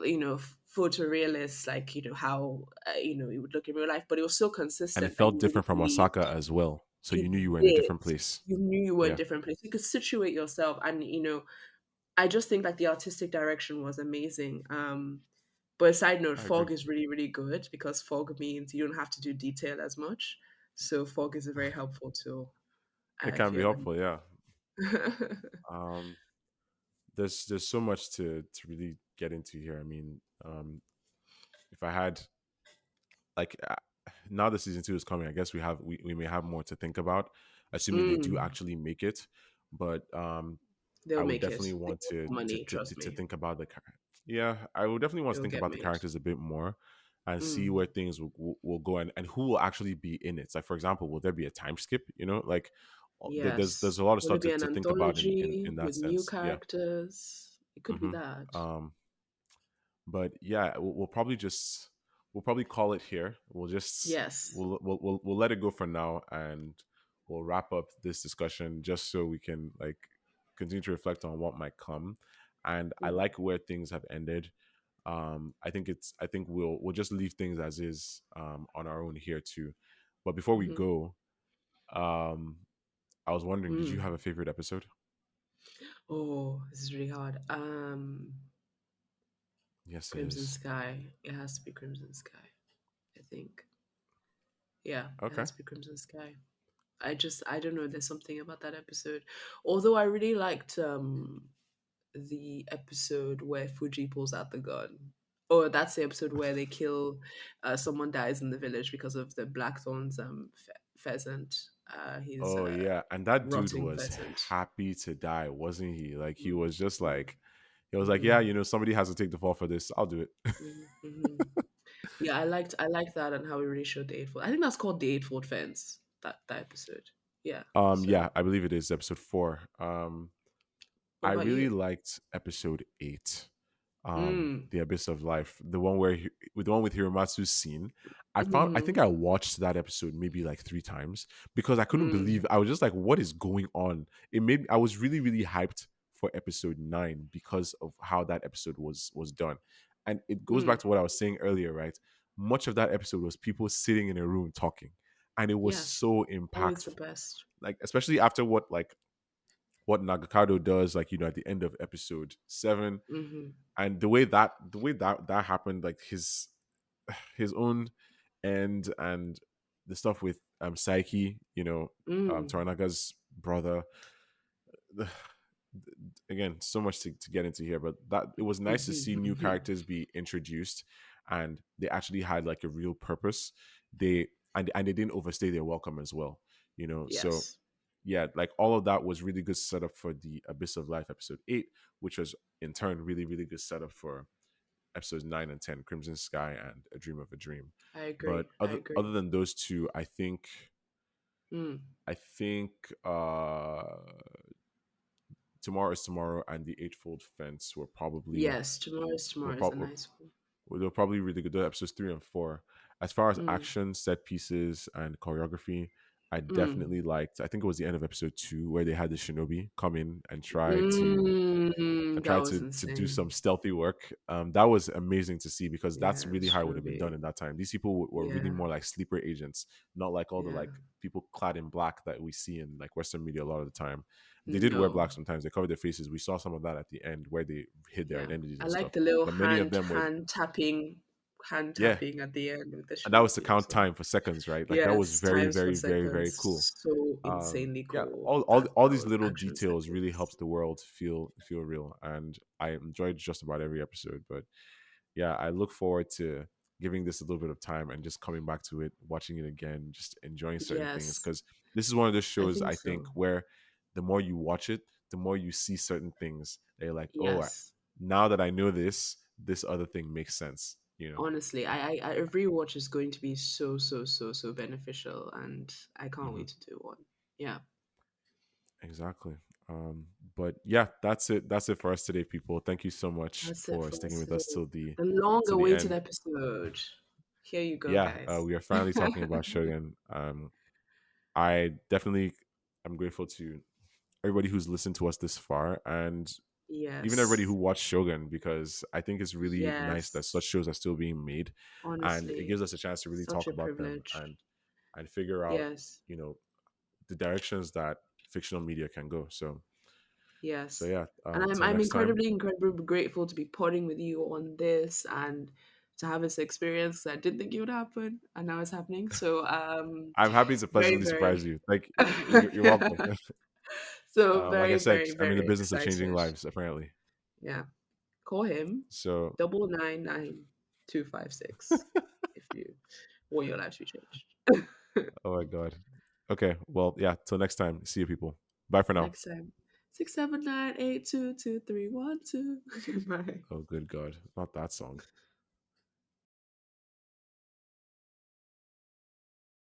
photorealist like how it would look in real life, but it was so And it consistent that felt you really different from believed Osaka as well. So it you knew you were in a did. different place. You knew you were in a Yeah. different place. You could situate yourself, and I just think like the artistic direction was amazing. But a side note, I fog agree. is really, really good because fog means you don't have to do detail as much. So fog is a very helpful tool It if can be you're. helpful. Yeah. Um, there's so much to really get into here. I mean, if I had like now the season two is coming, I guess we may have more to think about, assuming they do Mm, actually make it. But I they'll would make it. definitely They want get to money, trust me. think about yeah, I would definitely want It to will think get about the made. characters a bit more and see Mm, where things will go, and who will actually be in it. Like for example, will there be a time skip? Like there's yes. a lot of Will stuff it be an to think about anthology in that with new sense. Yeah. characters? It could be Hmm. that. But yeah, we'll probably call it here. Yes. We'll let it go for now, and we'll wrap up this discussion just so we can like continue to reflect on what might come. And I Mm, like where things have ended. I think we'll just leave things as is on our own here too. But before we mhm, go, um, I was wondering, did you have a mm. favorite episode? Oh, this is really hard. Yes, it Crimson is. Sky. It has to be Crimson Sky, I think. Yeah, it Okay. has to be Crimson Sky. I don't know, there's something about that episode. Although I really liked the episode where Fuji pulls out the gun. Or that's the episode where they kill someone dies in the village because of the Blackthorn's pheasant. His Oh yeah, and that dude rotting was pheasant. happy to die, wasn't he? Like he was just Mm-hmm. like he was like, yeah, Mm-hmm. somebody has to take the fall for this. I'll do it. Mm-hmm. Yeah, I liked that and how it really showed the eightfold. I think that's called the eightfold fence. That episode. Yeah. Yeah, So, I believe it is episode 4. what I about really you? liked episode 8, Mm. The Abyss of Life, the one with the one with Hiromatsu's scene. I think Mm-hmm. I watched that episode maybe like 3 times because I couldn't Mm. believe. I was just like, what is going on? It made I was really really hyped for episode 9 because of how that episode was done, and it goes back Mm. to what I was saying earlier, right? Much of that episode was people sitting in a room talking, and it was Yes. so Always the impactful. best. Like especially after what Nagakado does, like at the end of episode 7, Mm-hmm. and the way that happened, like his own end, and the stuff with Saiki, Mm. Toranaga's brother. Again, so much to get into here, but that it was nice to see new Mm-hmm. characters be introduced, and they actually had like a real purpose. They didn't overstay their welcome as well, so Yes. yeah, like all of that was really good setup for the Abyss of Life episode 8, which was in turn really really good setup for episodes 9 and 10, Crimson Sky and A Dream of a Dream. I But agree. I other agree. than those two, Mm. I think Tomorrow is Tomorrow and The Eightfold Fence were probably Yes, tomorrow's were, tomorrow is pro- a were, nice one. were probably really good. They're episodes 3 and 4. As far as Mm. action, set pieces, and choreography, I Mm. definitely liked. I think it was the end of episode 2 where they had the shinobi come in and try to That was do some insane. stealthy work. That was amazing to see because that's Yeah, really how it would have been done Shinobi. in that time. These people were really Yeah. more like sleeper agents, not like all the Yeah. like people clad in black that we see in like Western media a lot of the time. They did wear No. black sometimes. They covered their faces. We saw some of that at the end where they hid their Yeah. identities I and like stuff. the little But many of them were, hand yeah, tapping at the end with the and that was to shinobi as count well. time for seconds, right? Like that was Yes, very, times per very, very, very seconds. cool. So insanely Yeah, cool. all That these was little action details really seconds. helps the world feel real, and I enjoyed just about every episode. But yeah, I look forward to giving this a little bit of time and just coming back to it, watching it again, just enjoying certain things, Yes, because this is one of those I shows think I think so. where the more you watch it, the more you see certain things. They're like, oh, Yes. now that I know this other thing makes sense. Honestly, a rewatch is going to be so, so, so, so beneficial, and I can't Hmm. wait to do one. Yeah, Exactly. But yeah, that's it for us today, people. Thank you so much that's it for for sticking us with today. us till The to the long-awaited end. episode. Here you go, Yeah, guys. we are finally talking about Shogun. I definitely am grateful to everybody who's listened to us this far, and even everybody who Yes, watched Shogun, because I think it's really nice that such yes. shows are still being made, and it gives Honestly, us a chance to really such talk a about them privilege. and figure out, Yes, you know, the directions that fictional media can go. So yes. yeah, And I'm till I'm next time. incredibly, incredibly grateful to be potting with you on this and to have this experience that I didn't think it would happen, and now it's happening. So I'm happy to very, pleasantly surprise very you. Like you're welcome. so Like I very, said, very, I'm in the very business of changing excited. lives, apparently. Yeah. Call him So, 999-256 if you want your life to be changed. oh my god. Okay, well, yeah. Till next time. See you, people. Bye for now. Next time. 679-822-312. Bye. Oh, good God, not that song.